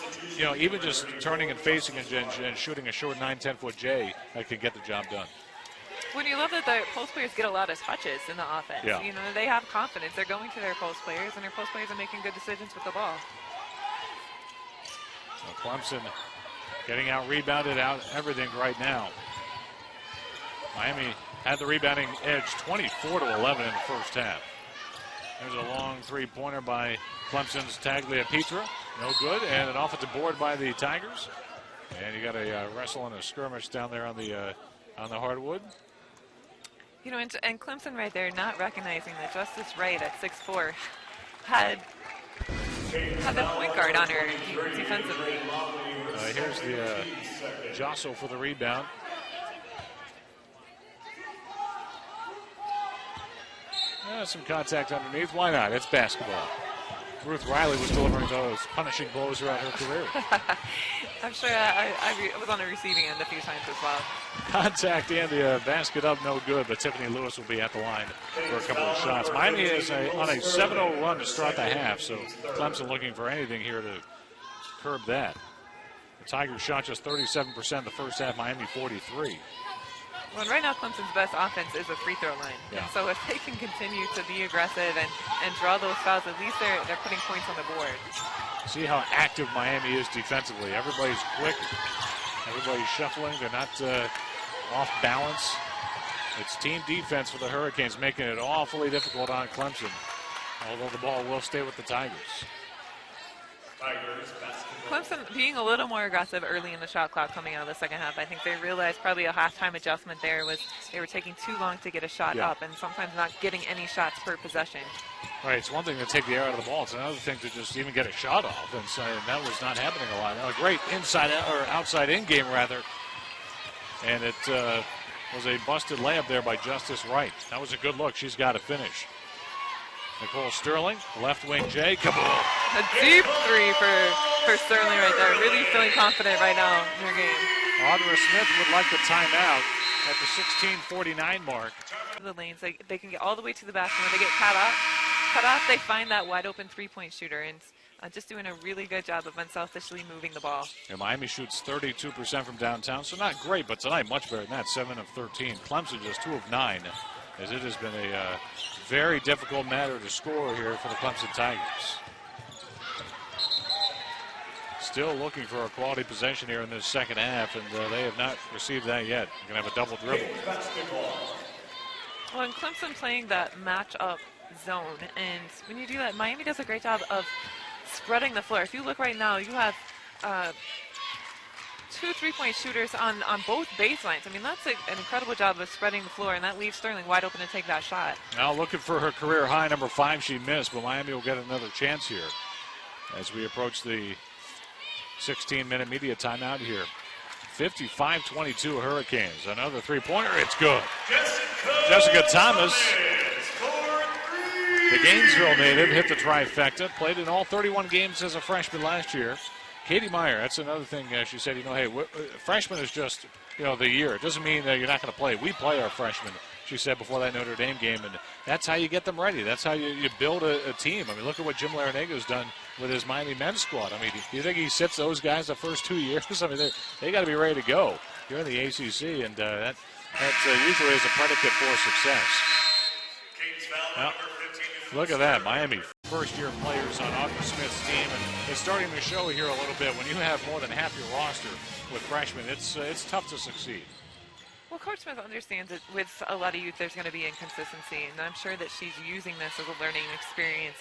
even just turning and facing and shooting a short 9-10-foot J can get the job done. When you love that the post players get a lot of touches in the offense, Yeah. They have confidence. They're going to their post players, and their post players are making good decisions with the ball. So Clemson getting out-rebounded, out everything right now. Miami had the rebounding edge 24-11 in the first half. There's a long 3-pointer by Clemson's Tagliapietra. No good. And an offensive board by the Tigers. And you got a wrestle and a skirmish down there on the hardwood. And Clemson right there not recognizing that Justice Wright at 6'4" had the point guard on her defensively. Here's the jostle for the rebound. Some contact underneath. Why not? It's basketball. Ruth Riley was delivering those punishing blows throughout her career. I'm sure I was on the receiving end a few times as well. Contact and the basket up, no good, but Tiffany Lewis will be at the line for a couple of shots. Miami is on a 7-0 run to start the half, so Clemson looking for anything here to curb that. The Tigers shot just 37% in the first half, Miami 43%. Well, right now Clemson's best offense is a free throw line. Yeah. So if they can continue to be aggressive and draw those fouls, at least they're putting points on the board. See how active Miami is defensively. Everybody's quick. Everybody's shuffling. They're not off balance. It's team defense for the Hurricanes, making it awfully difficult on Clemson, although the ball will stay with the Tigers. Clemson being a little more aggressive early in the shot clock coming out of the second half. I think they realized probably a halftime adjustment there was they were taking too long to get a shot up and sometimes not getting any shots per possession. Right, it's one thing to take the air out of the ball. It's another thing to just even get a shot off. And so that was not happening a lot. Now, a great outside-in game, rather. And it was a busted layup there by Justice Wright. That was a good look. She's got to finish. Nicole Sterling, left wing J, kaboom. A deep three for for Sterling right there. Really feeling confident right now in her game. Audra Smith would like the timeout at the 16:49 mark. The lanes, they can get all the way to the basket. When they get cut off, they find that wide open three-point shooter, and just doing a really good job of unselfishly moving the ball. And Miami shoots 32% from downtown, so not great, but tonight much better than that, 7 of 13. Clemson just 2 of 9, as it has been a very difficult matter to score here for the Clemson Tigers. Still looking for a quality possession here in this second half, and they have not received that yet. You're going to have a double dribble. Well, and Clemson playing that match-up zone, and when you do that, Miami does a great job of spreading the floor. If you look right now, you have 2 3-point shooters on both baselines. I mean, that's an incredible job of spreading the floor, and that leaves Sterling wide open to take that shot. Now looking for her career high, number 5, she missed, but Miami will get another chance here as we approach the 16-minute media timeout here. 55-22 Hurricanes. Another three-pointer. It's good. Jessica Thomas, the Gainesville native, hit the trifecta. Played in all 31 games as a freshman last year. Katie Meyer, that's another thing she said, hey, freshman is just, the year. It doesn't mean that you're not going to play. We play our freshmen, she said before that Notre Dame game, and that's how you get them ready. That's how you build a team. I mean, look at what Jim Larenego's done with his Miami men's squad. I mean, do you think he sits those guys the first 2 years? I mean, they got to be ready to go. You're in the ACC, and that usually is a predicate for success. Well, look at that, Miami first-year players on Audra Smith's team, and it's starting to show here a little bit. When you have more than half your roster with freshmen, it's tough to succeed. Well, Coach Smith understands that with a lot of youth there's going to be inconsistency, and I'm sure that she's using this as a learning experience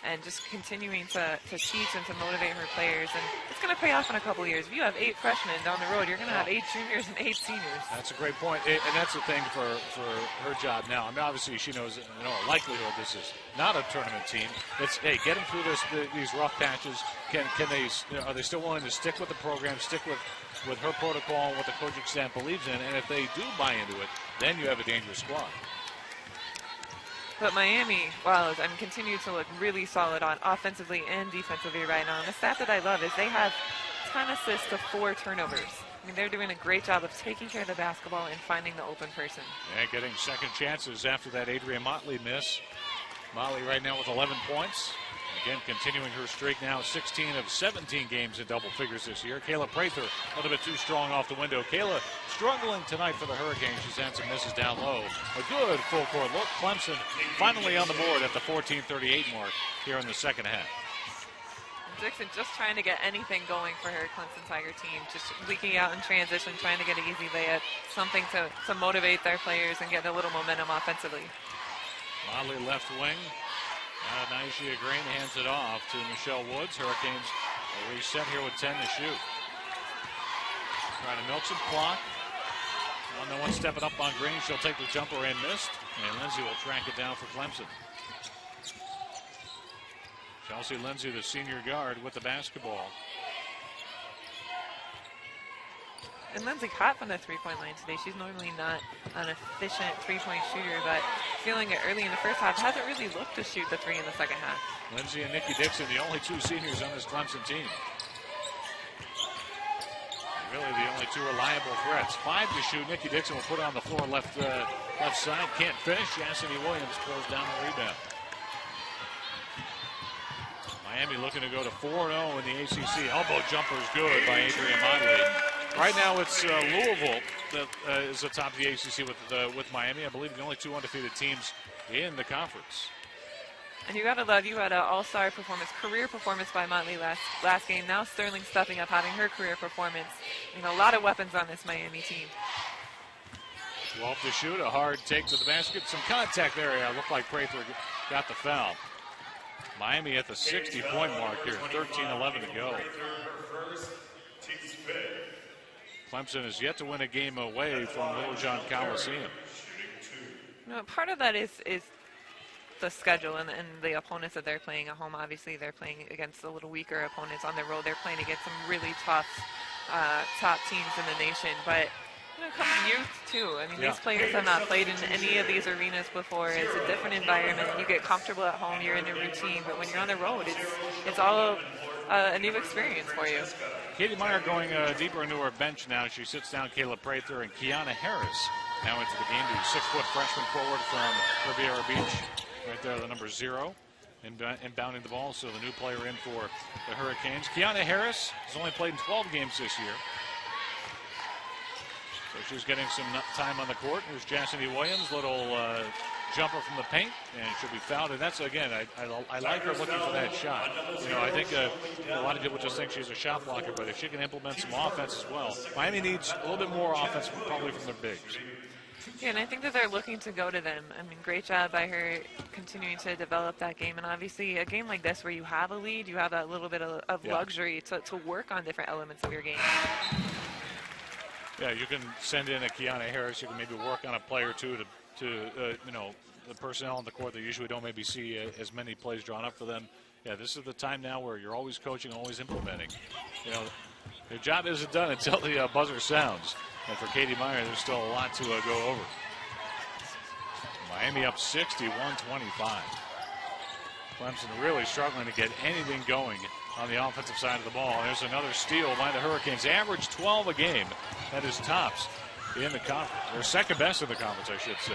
and just continuing to teach and to motivate her players, and it's going to pay off in a couple of years. If you have 8 freshmen down the road, you're going to have 8 juniors and 8 seniors. That's a great point, and that's the thing for her job now. I mean, obviously she knows, a likelihood this is not a tournament team. It's, hey, get them through these rough patches. Can they? Are they still willing to stick with the program, stick with her protocol and what the coaching staff believes in? And if they do buy into it, then you have a dangerous squad. But Miami, continue to look really solid on offensively and defensively right now. And the stat that I love is they have 10 assists to 4 turnovers. I mean, they're doing a great job of taking care of the basketball and finding the open person. And getting second chances after that Adrian Motley miss. Motley right now with 11 points. Again, continuing her streak now, 16 of 17 games in double figures this year. Kayla Prather, a little bit too strong off the window. Kayla struggling tonight for the Hurricanes. She's had some misses down low. A good full court look. Clemson finally on the board at the 14:38 mark here in the second half. Dixon just trying to get anything going for her Clemson Tiger team, just leaking out in transition, trying to get an easy layup, something to motivate their players and get a little momentum offensively. Motley left wing. Nyeshia Green hands it off to Michelle Woods. Hurricanes will reset here with 10 to shoot. Trying to milk some clock. One stepping up on Green. She'll take the jumper and missed. And Lindsay will track it down for Clemson. Chelsea Lindsay, the senior guard, with the basketball. And Lindsay hot from the three-point line today. She's normally not an efficient three-point shooter, but feeling it early in the first half, hasn't really looked to shoot the 3 in the second half. Lindsay and Nikki Dixon, the only 2 seniors on this Clemson team. Really the only 2 reliable threats. 5 to shoot. Nikki Dixon will put it on the floor left side. Can't finish. Cassidy Williams throws down the rebound. Miami looking to go to 4-0 in the ACC. Elbow jumper is good by Adrian Motley. Right now it's Louisville that is atop the ACC with Miami. I believe the only 2 undefeated teams in the conference. And you got to love, you had an all-star performance, career performance by Motley last game. Now Sterling stepping up, having her career performance. A lot of weapons on this Miami team. 12 to shoot, a hard take to the basket. Some contact there. It looked like Prather got the foul. Miami at the 60-point mark here, 13-11 to go. Clemson has yet to win a game away from Little John Coliseum. Part of that is the schedule and the opponents that they're playing at home. Obviously, they're playing against the little weaker opponents on the road. They're playing against some really tough top teams in the nation. But coming youth too. These players have not played in any of these arenas before. It's a different environment. You get comfortable at home. You're in a routine. But when you're on the road, it's all a new experience for you. Katie Meyer going deeper into her bench now. She sits down Kayla Prather and Kiana Harris now into the game. The 6-foot freshman forward from Riviera Beach. Right there, the number 0. Inbounding the ball, so the new player in for the Hurricanes. Kiana Harris has only played in 12 games this year. So she's getting some time on the court. Here's Jassini Williams, little jumper from the paint, and she'll be fouled. And that's, again, I like her looking for that shot. You know, I think a lot of people just think she's a shot blocker, but if she can implement some offense as well, Miami needs a little bit more offense probably from their bigs. Yeah, and I think that they're looking to go to them. I mean, great job by her continuing to develop that game. And obviously, a game like this where you have a lead, you have that little bit of luxury to work on different elements of your game. Yeah, you can send in a Kiana Harris. You can maybe work on a play or two to you know, the personnel on the court that usually don't maybe see as many plays drawn up for them. Yeah, this is the time now where you're always coaching, always implementing. You know, your job isn't done until the buzzer sounds. And for Katie Meyer, there's still a lot to go over. Miami up 61-25. Clemson really struggling to get anything going on the offensive side of the ball. There's another steal by the Hurricanes. Average 12 a game. That is tops in the conference. They're second best in the conference, I should say.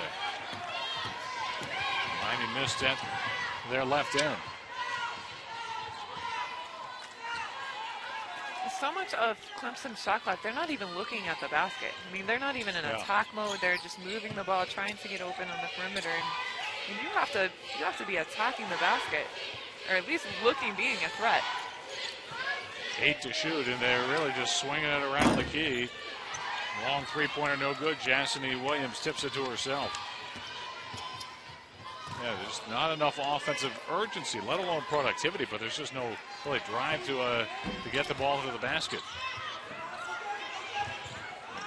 Miami missed at their left end. So much of Clemson's shot clock, they're not even looking at the basket. I mean, they're not even in attack mode. They're just moving the ball, trying to get open on the perimeter. And you have to be attacking the basket, or at least being a threat. 8 to shoot, and they're really just swinging it around the key. Long three-pointer, no good. Jassini Williams tips it to herself. Yeah, there's not enough offensive urgency, let alone productivity, but there's just no really drive to get the ball into the basket.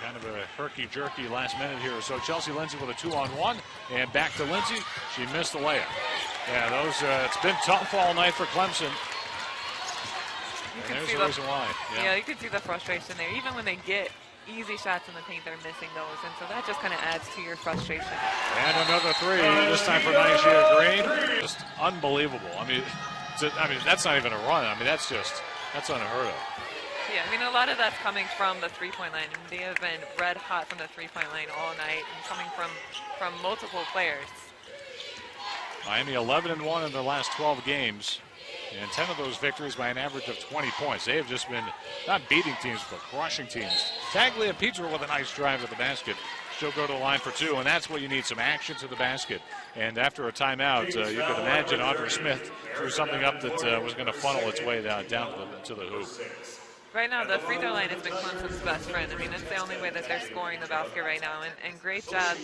Kind of a herky-jerky last minute here. So Chelsea Lindsay with a 2-on-1, and back to Lindsay. She missed the layup. Yeah, it's been tough all night for Clemson. And there's the reason why. Yeah, you can see the frustration there. Even when they get easy shots in the paint, they're missing those, and so that just kind of adds to your frustration. And another three, this time for Nyjah Green. Just unbelievable. I mean, that's not even a run. I mean, that's unheard of. Yeah, I mean, a lot of that's coming from the three-point line. I mean, they have been red hot from the three-point line all night, and coming from multiple players. Miami 11-1 in their last 12 games. And 10 of those victories by an average of 20 points. They have just been not beating teams, but crushing teams. Tagliapietra with a nice drive to the basket. She'll go to the line for 2, and that's what you need, some action to the basket. And after a timeout, you could imagine Audra Smith threw something up that was going to funnel its way down to the hoop. Right now, the free throw line has been Clemson's best friend. I mean, that's the only way that they're scoring the basket right now. And great job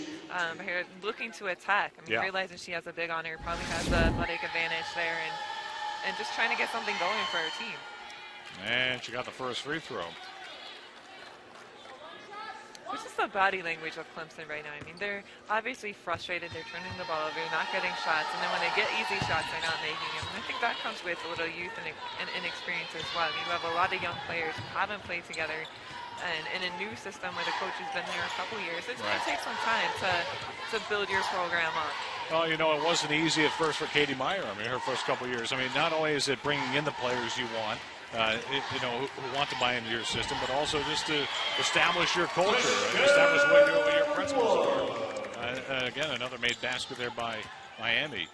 here looking to attack. I mean, realizing she has a big on her, probably has the athletic advantage there, and just trying to get something going for her team. And she got the first free throw. Which is the body language of Clemson right now. I mean, they're obviously frustrated. They're turning the ball over, not getting shots. And then when they get easy shots, they're not making them. And I think that comes with a little youth and inexperience as well. I mean, you have a lot of young players who haven't played together. And in a new system where the coach has been there a couple years, it's going to take some time to build your program up. Well, you know, it wasn't easy at first for Katie Meyer. I mean, her first couple years. I mean, not only is it bringing in the players you want, you know, who want to buy into your system, but also just to establish your culture, establish what your principles are. Again, another made basket there by Miami.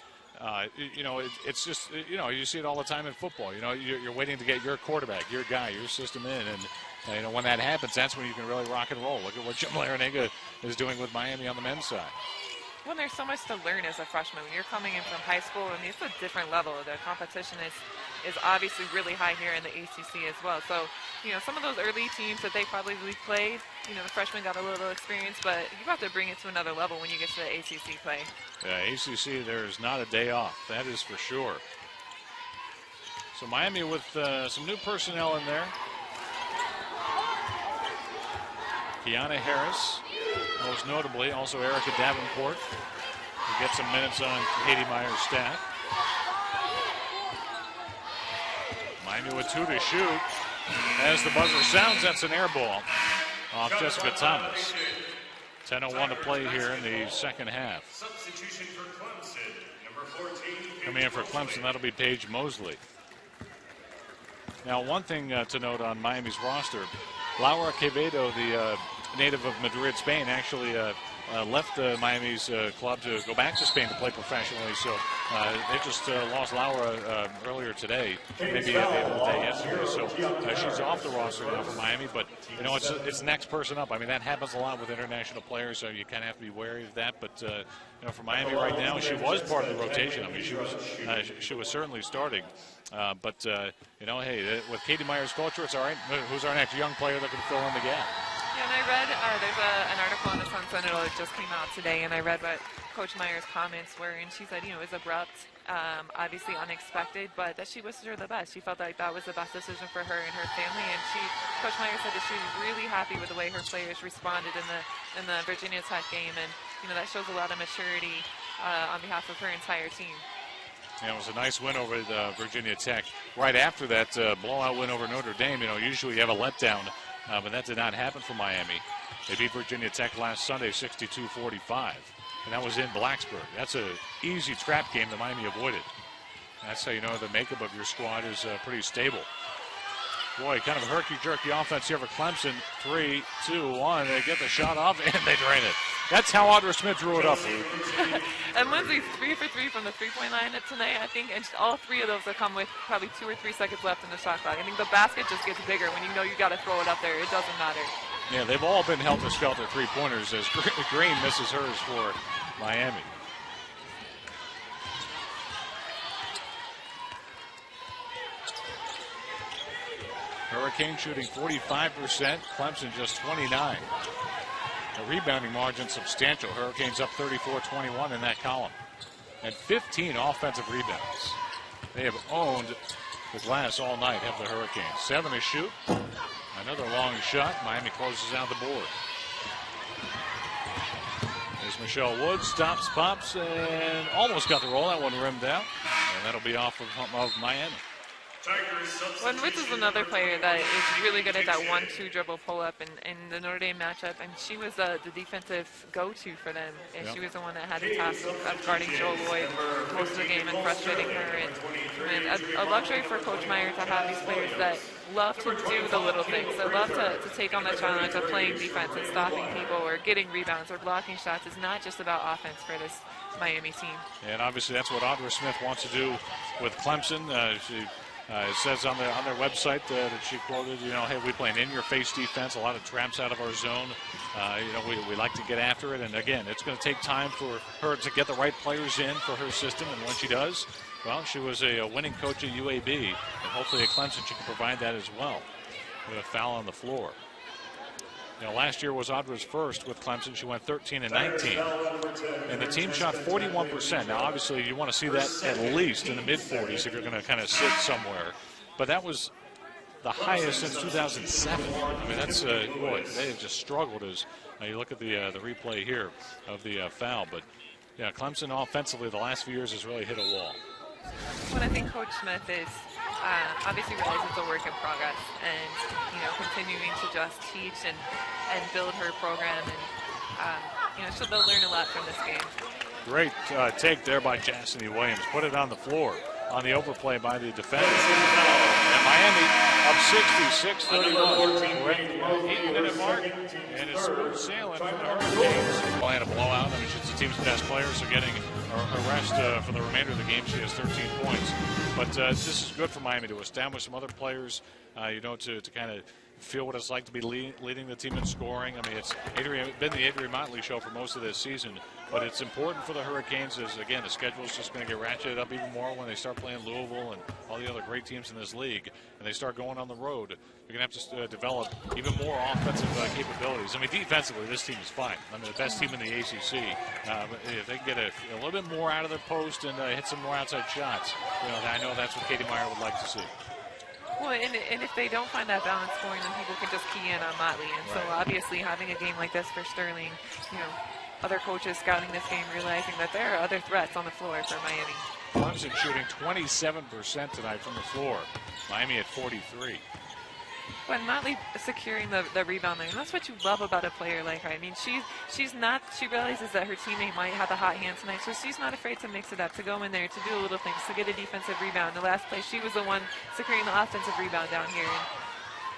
You know, it's just, you know, you see it all the time in football. You know, you're waiting to get your quarterback, your guy, your system in, and you know, when that happens, that's when you can really rock and roll. Look at what Jim Larrañaga is doing with Miami on the men's side. Well, there's so much to learn as a freshman. When you're coming in from high school, I mean, it's a different level. The competition is obviously really high here in the ACC as well. So, you know, some of those early teams that they probably played, you know, the freshmen got a little experience, but you have to bring it to another level when you get to the ACC play. Yeah, ACC, there's not a day off. That is for sure. So Miami with some new personnel in there. Kiana Harris, most notably, also Erica Davenport, who gets some minutes on Katie Meyer's staff. Miami with 2 to shoot. As the buzzer sounds, that's an air ball off Jessica Thomas. 10:01 to play here in the second half. Substitution for Clemson, number 14. Coming in for Clemson, that'll be Paige Mosley. Now, one thing to note on Miami's roster, Laura Quevedo, the native of Madrid, Spain, actually left Miami's club to go back to Spain to play professionally. So they just lost Laura earlier today, maybe at the end of the day yesterday. So she's off the roster now for Miami. But you know, it's the next person up. I mean, that happens a lot with international players, so you kind of have to be wary of that. But you know, for Miami right now, she was part of the rotation. I mean, she was certainly starting. But you know, hey, with Katie Meyer's culture, it's all right. Who's our next young player that can fill in the gap? Yeah, and I read there's an article on the Sun Sentinel that just came out today, and I read what Coach Meyer's comments were, and she said, you know, it was abrupt, obviously unexpected, but that she wished her the best. She felt like that was the best decision for her and her family, and Coach Meyer said that she was really happy with the way her players responded in the Virginia Tech game, and you know that shows a lot of maturity on behalf of her entire team. Yeah, it was a nice win over the Virginia Tech. Right after that blowout win over Notre Dame, you know, usually you have a letdown. But that did not happen for Miami. They beat Virginia Tech last Sunday 62-45, and that was in Blacksburg. That's an easy trap game that Miami avoided. That's how you know the makeup of your squad is pretty stable. Boy, kind of herky-jerky offense here for Clemson. 3, 2, 1. They get the shot off, and they drain it. That's how Audra Smith drew it up. And Lindsay's 3 for 3 from the three-point line tonight, I think, and all three of those will come with probably 2 or 3 seconds left in the shot clock. I think the basket just gets bigger when you know you got to throw it up there. It doesn't matter. Yeah, they've all been helter-skelter three-pointers as Green misses hers for Miami. Hurricane shooting 45%, Clemson just 29%. The rebounding margin substantial. Hurricanes up 34-21 in that column. And 15 offensive rebounds. They have owned the glass all night, have the Hurricanes. 7 to shoot. Another long shot. Miami closes out the board. There's Michelle Woods. Stops, pops, and almost got the roll. That one rimmed out. And that'll be off of Miami. Well, Woods is another player that is really good at that 1-2 dribble pull-up in the Notre Dame matchup, and she was the defensive go-to for them, and she was the one that had the task of guarding Joe Lloyd most of the game and frustrating her. And a luxury for Coach Meyer to have these players that love to do the little things, that love to take on the challenge of playing defense and stopping people or getting rebounds or blocking shots. It's not just about offense for this Miami team. And obviously that's what Audra Smith wants to do with Clemson. It says on their website that she quoted, you know, hey, we play an in-your-face defense, a lot of traps out of our zone. You know, we like to get after it. And, again, it's going to take time for her to get the right players in for her system. And when she does, well, she was a winning coach at UAB. And hopefully at Clemson she can provide that as well. With a foul on the floor. You know, last year was Audra's first with Clemson. She went 13-19. And the team shot 41%. Now, obviously, you want to see that at least in the mid-40s if you're going to kind of sit somewhere. But that was the highest since 2007. I mean, that's, boy, they have just struggled as you look at the replay here of the foul. But, yeah, Clemson offensively the last few years has really hit a wall. Well, I think Coach Smith is obviously realizes it's a work in progress, and you know, continuing to just teach and build her program, and you know, so they'll learn a lot from this game. Great take there by Chastity Williams. Put it on the floor on the overplay by the defender. And Miami up 66-31. We're at the 8-minute mark, and it's smooth sailing for the Hurricanes. Playing a blowout. I mean, she's the team's best player, so getting a rest for the remainder of the game. She has 13 points. But this is good for Miami to establish some other players, you know, to kind of feel what it's like to be leading the team in scoring. I mean, it's been the Adrian Motley show for most of this season, but it's important for the Hurricanes as, again, the schedule is just going to get ratcheted up even more when they start playing Louisville and all the other great teams in this league, and they start going on the road. You're going to have to develop even more offensive capabilities. I mean, defensively, this team is fine. I mean, the best team in the ACC. But if they can get a little bit more out of their post and hit some more outside shots, you know, I know that's what Katie Meyer would like to see. Well, and if they don't find that balance scoring, then people can just key in on Motley. And so obviously having a game like this for Sterling, you know, other coaches scouting this game, realizing that there are other threats on the floor for Miami. Clemson shooting 27% tonight from the floor. Miami at 43%. But Motley securing the rebound there, and that's what you love about a player like her. I mean, she realizes that her teammate might have a hot hand tonight, so she's not afraid to mix it up, to go in there, to do little things, to get a defensive rebound. The last play, she was the one securing the offensive rebound down here.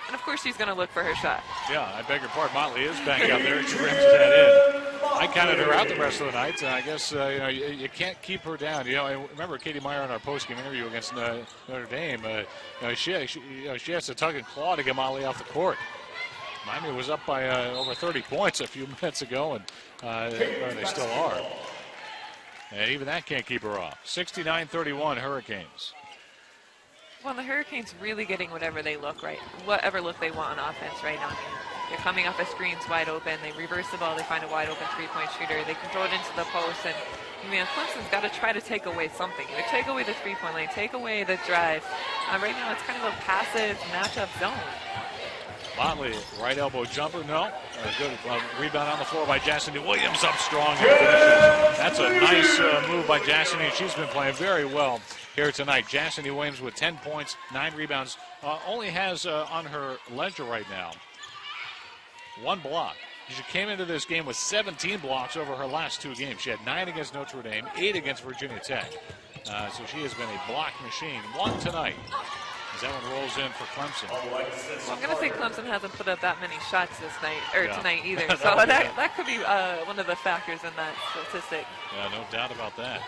And of course, she's going to look for her shot. Yeah, I beg your pardon. Motley is banging up there. She rims that in. I counted her out the rest of the night. I guess you can't keep her down. I remember Katie Meyer in our post-game interview against Notre Dame. She has to tug and claw to get Motley off the court. Miami was up by over 30 points a few minutes ago, and they still are. And even that can't keep her off. 69-31 Hurricanes. Well, the Hurricanes really getting whatever they look whatever look they want on offense right now. I mean, they're coming off of screens wide open. They reverse the ball. They find a wide open three-point shooter. They can throw it into the post. And Clemson's got to try to take away something. Either take away the three-point lane, take away the drive. Right now, it's kind of a passive matchup zone. Motley, right elbow jumper, no. Good rebound on the floor by Jasseny Williams, up strong and finishes. That's a nice move by Jasseny. She's been playing very well here tonight. Jasseny Williams with 10 points, 9 rebounds. Only has on her ledger right now 1 block. She came into this game with 17 blocks over her last 2 games. She had 9 against Notre Dame, 8 against Virginia Tech. So she has been a block machine. 1 tonight. As that one rolls in for Clemson. Well, I'm going to say Clemson hasn't put up that many shots tonight either. So that that could be one of the factors in that statistic. Yeah, no doubt about that.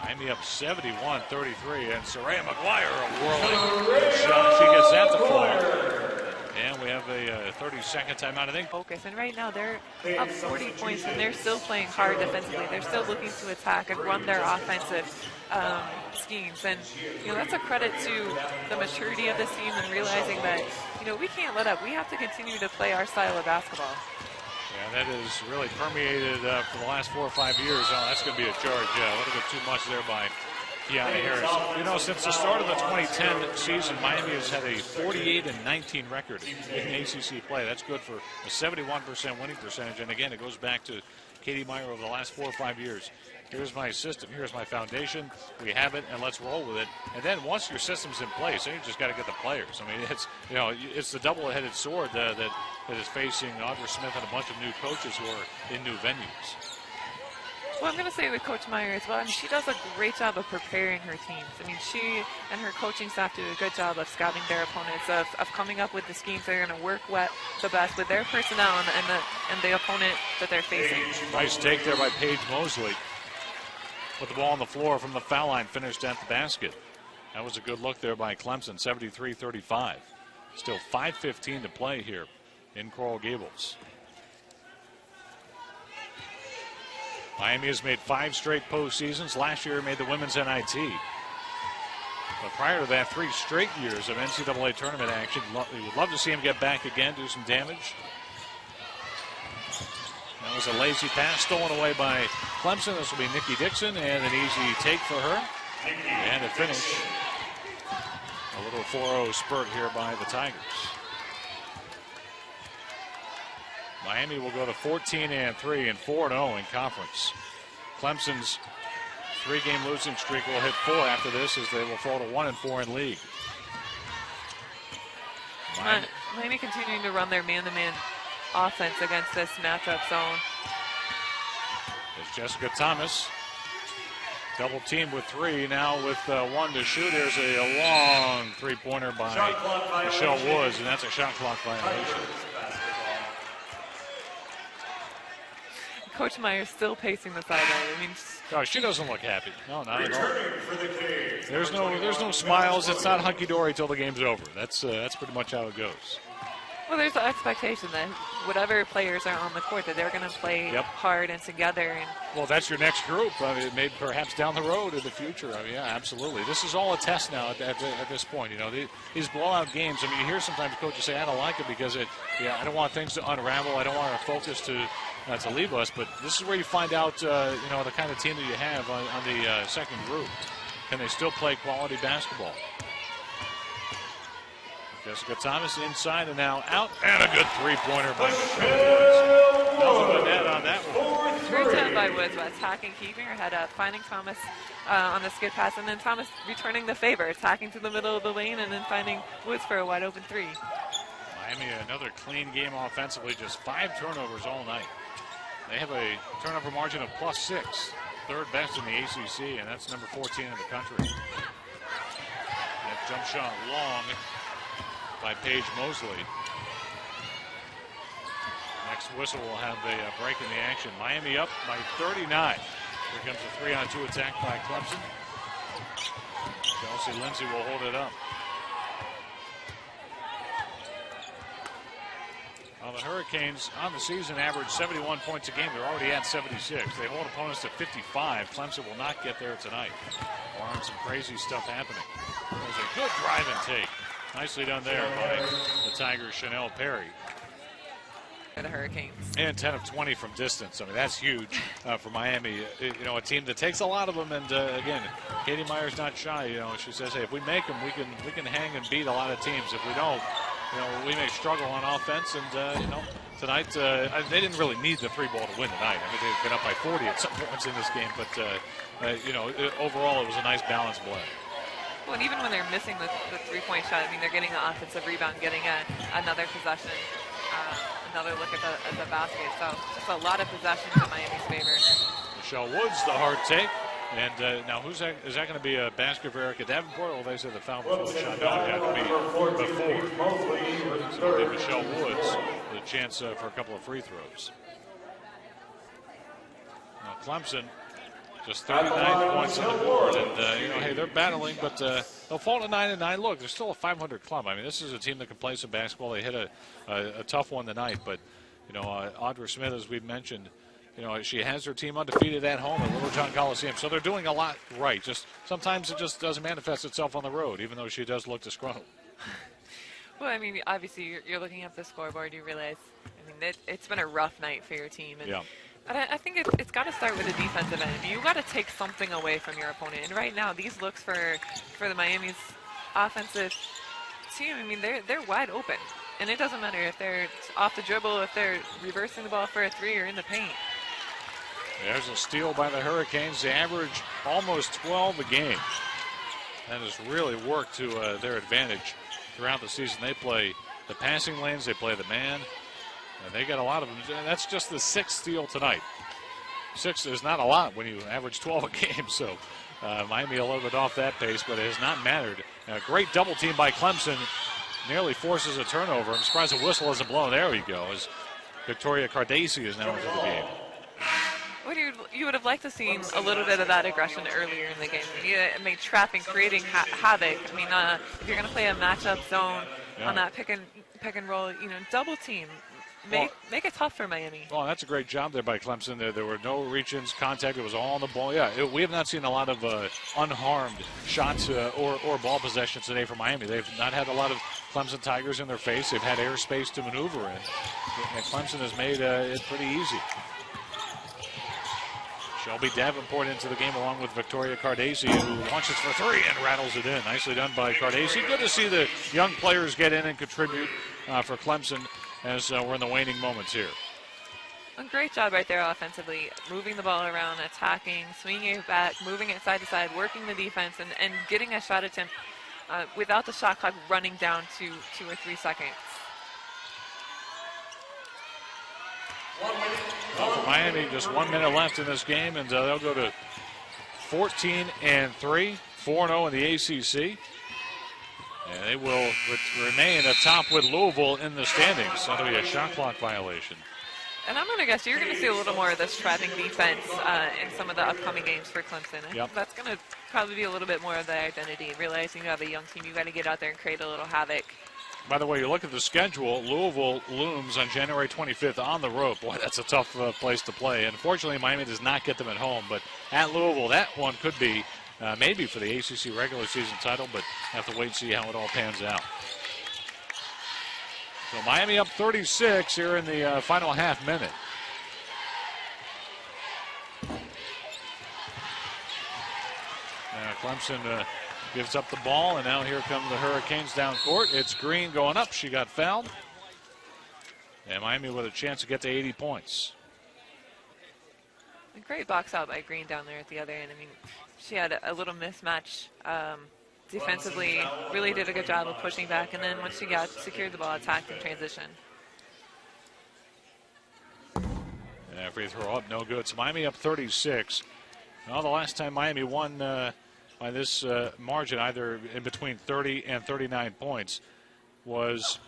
Miami up 71-33, and Saraya Maguire a whirling shot. She gets that to fall. And we have a 30-second timeout, I think. Focus, and right now they're up 40 points, and they're still playing hard defensively. They're still looking to attack and run their offensive schemes, and that's a credit to the maturity of this team and realizing that we can't let up. We have to continue to play our style of basketball. Yeah, that has really permeated for the last 4 or 5 years. Oh, that's going to be a charge. Yeah, a little bit too much there by Kiana Harris. Since the start of the 2010 season, Miami has had a 48-19 record in ACC play. That's good for a 71% winning percentage. And again, it goes back to Katie Meyer over the last 4 or 5 years. Here's my system. Here's my foundation. We have it, and let's roll with it. And then once your system's in place, then you just got to get the players. I mean, it's the double-headed sword that is facing Audra Smith and a bunch of new coaches who are in new venues. Well, I'm going to say with Coach Meyer as well. I mean, she does a great job of preparing her teams. I mean, she and her coaching staff do a good job of scouting their opponents, of coming up with the schemes that are going to work the best with their personnel and the opponent that they're facing. Nice take there by Paige Mosley. Put the ball on the floor from the foul line, finished at the basket. That was a good look there by Clemson, 73-35. Still 5:15 to play here in Coral Gables. Miami has made 5 straight postseasons. Last year made the women's NIT. But prior to that, 3 straight years of NCAA tournament action. We would love to see him get back again, do some damage. That was a lazy pass stolen away by Clemson. This will be Nikki Dixon, and an easy take for her. And a finish. A little 4-0 spurt here by the Tigers. Miami will go to 14-3 and 4-0 in conference. Clemson's 3-game losing streak will hit 4 after this, as they will fall to 1-4 in league. Miami continuing to run their man-to-man offense against this matchup zone. It's Jessica Thomas. Double team with 3, now with 1 to shoot. There's a long 3-pointer by Michelle Woods, and that's a shot clock violation. Coach Meyer still pacing the sideline. I mean, she doesn't look happy. No, not at all. There's no smiles. It's not hunky-dory till the game's over. That's pretty much how it goes. Well, there's the expectation that whatever players are on the court, that they're going to play hard and together. And well, that's your next group. I mean, maybe perhaps down the road in the future. I mean, yeah, absolutely. This is all a test now at this point. These blowout games. I mean, you hear sometimes coaches say, "I don't like it because I don't want things to unravel. I don't want our focus to leave us." But this is where you find out, the kind of team that you have on the second group. Can they still play quality basketball? Jessica Thomas inside and now out. And a good 3-pointer by Michelle Woods. Nothing but net on that one. Great job by Woods, but attacking, keeping her head up, finding Thomas on the skid pass, and then Thomas returning the favor, attacking to the middle of the lane, and then finding Woods for a wide open three. Miami, another clean game offensively, just 5 turnovers all night. They have a turnover margin of +6, third best in the ACC, and that's number 14 in the country. That jump shot long by Paige Mosley. Next whistle will have a break in the action. Miami up by 39. Here comes a 3-on-2 attack by Clemson. Chelsea Lindsay will hold it up. Well, the Hurricanes on the season average 71 points a game. They're already at 76. They hold opponents to 55. Clemson will not get there tonight. Barring some crazy stuff happening. There's a good drive and take. Nicely done there by the Tigers' Chanel Perry. The Hurricanes. And 10 of 20 from distance. I mean, that's huge for Miami. You know, a team that takes a lot of them. And again, Katie Meyer's not shy. You know, she says, hey, if we make them, we can hang and beat a lot of teams. If we don't, you know, we may struggle on offense. And, you know, tonight, they didn't really need the 3-ball to win tonight. I mean, they've been up by 40 at some points in this game. But, you know, overall, it was a nice balanced play. Well, and even when they're missing the 3-point shot, I mean, they're getting an offensive rebound, getting another possession. Another look at the basket. So just a lot of possessions in Miami's favor. Michelle Woods, the hard take. And now who's that? Is that going to be a basket for Erica Davenport? Well, they said the foul before the shot. No, it had to be before. So it'll be Michelle Woods with a chance for a couple of free throws. Now Clemson, just 39 points on the board. And, you know, hey, they're battling, but they'll fall to 9-9. Look, they're still a 500 club. I mean, this is a team that can play some basketball. They hit a tough one tonight. But, you know, Audra Smith, as we've mentioned, you know, she has her team undefeated at home at Littlejohn Coliseum. So they're doing a lot right. Just sometimes it just doesn't manifest itself on the road, even though she does look disgruntled. Well, I mean, obviously, you're looking at the scoreboard. You realize, I mean, it's been a rough night for your team. And yeah. But I think it's got to start with the defensive end. You got to take something away from your opponent. And right now, these looks for the Miami's offensive team, I mean, they're wide open. And it doesn't matter if they're off the dribble, if they're reversing the ball for a 3 or in the paint. There's a steal by the Hurricanes. They average almost 12 a game. That has really worked to their advantage throughout the season. They play the passing lanes, they play the man. And they got a lot of them. That's just the 6th steal tonight. 6 is not a lot when you average 12 a game. So Miami a little bit off that pace, but it has not mattered. A great double team by Clemson. Nearly forces a turnover. I'm surprised the whistle isn't blown. There we go. As Victoria Cardesi is now into the game. What you would have liked to see a little bit of that aggression earlier in the game. I mean, trapping, creating havoc. I mean, if you're going to play a matchup zone on that pick and roll, you know, double team. Make it tough for Miami. Well, that's a great job there by Clemson. There were no reach-ins, contact. It was all on the ball. Yeah, we have not seen a lot of unharmed shots or ball possessions today for Miami. They've not had a lot of Clemson Tigers in their face. They've had airspace to maneuver in. And Clemson has made it pretty easy. Shelby Davenport into the game along with Victoria Cardesi, who launches for 3 and rattles it in. Nicely done by Cardesi. Good to see the young players get in and contribute for Clemson as we're in the waning moments here. A great job right there offensively, moving the ball around, attacking, swinging it back, moving it side to side, working the defense, and getting a shot attempt without the shot clock running down to 2 or 3 seconds. Well, for Miami, just 1 minute left in this game, and they'll go to 14-3, 4-0 in the ACC. And they will remain atop with Louisville in the standings. That'll be a shot clock violation. And I'm going to guess you're going to see a little more of this trapping defense in some of the upcoming games for Clemson. I think that's going to probably be a little bit more of the identity. Realizing you have a young team, you got to get out there and create a little havoc. By the way, you look at the schedule, Louisville looms on January 25th on the road. Boy, that's a tough place to play. Unfortunately, Miami does not get them at home. But at Louisville, that one could be maybe for the ACC regular season title, but have to wait and see how it all pans out. So Miami up 36 here in the final half minute. Clemson gives up the ball, and now here come the Hurricanes down court. It's Green going up. She got fouled. And Miami with a chance to get to 80 points. A great box out by Green down there at the other end. I mean, she had a little mismatch defensively, really did a good job of pushing back, and then once she secured the ball, attacked in transition. And free throw up, no good. So Miami up 36. Well, the last time Miami won by this margin, either in between 30 and 39 points, was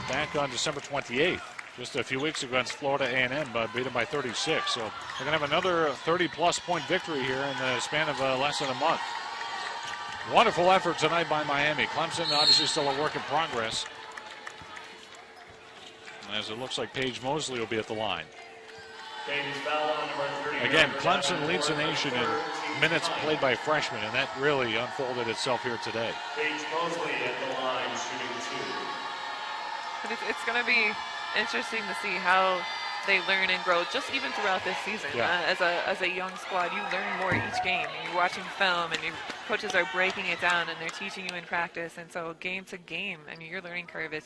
back on December 28th. Just a few weeks ago against Florida A&M, beat them by 36. So they're going to have another 30-plus point victory here in the span of less than a month. Wonderful effort tonight by Miami. Clemson obviously still a work in progress, as it looks like Paige Mosley will be at the line. Again, Clemson leads the nation in minutes played by freshmen, and that really unfolded itself here today. Paige Mosley at the line, shooting 2. But it's going to be interesting to see how they learn and grow, just even throughout this season. Yeah. As a young squad, you learn more each game. And you're watching film, and your coaches are breaking it down, and they're teaching you in practice. And so game to game, I mean, your learning curve is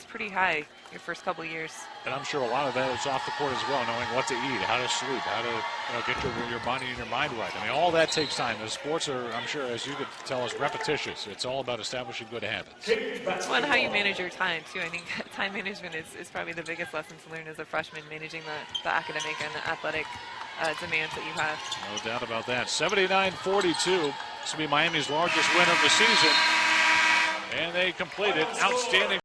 pretty high your first couple of years. And I'm sure a lot of that is off the court as well, knowing what to eat, how to sleep, how to get your body and your mind right. I mean, all that takes time. The sports are, I'm sure, as you could tell us, repetitious. It's all about establishing good habits. Well, and how you manage your time, too. I think time management is probably the biggest lesson to learn as a freshman, managing the academic and the athletic demands that you have. No doubt about that. 79-42. This will be Miami's largest win of the season. And they completed outstanding.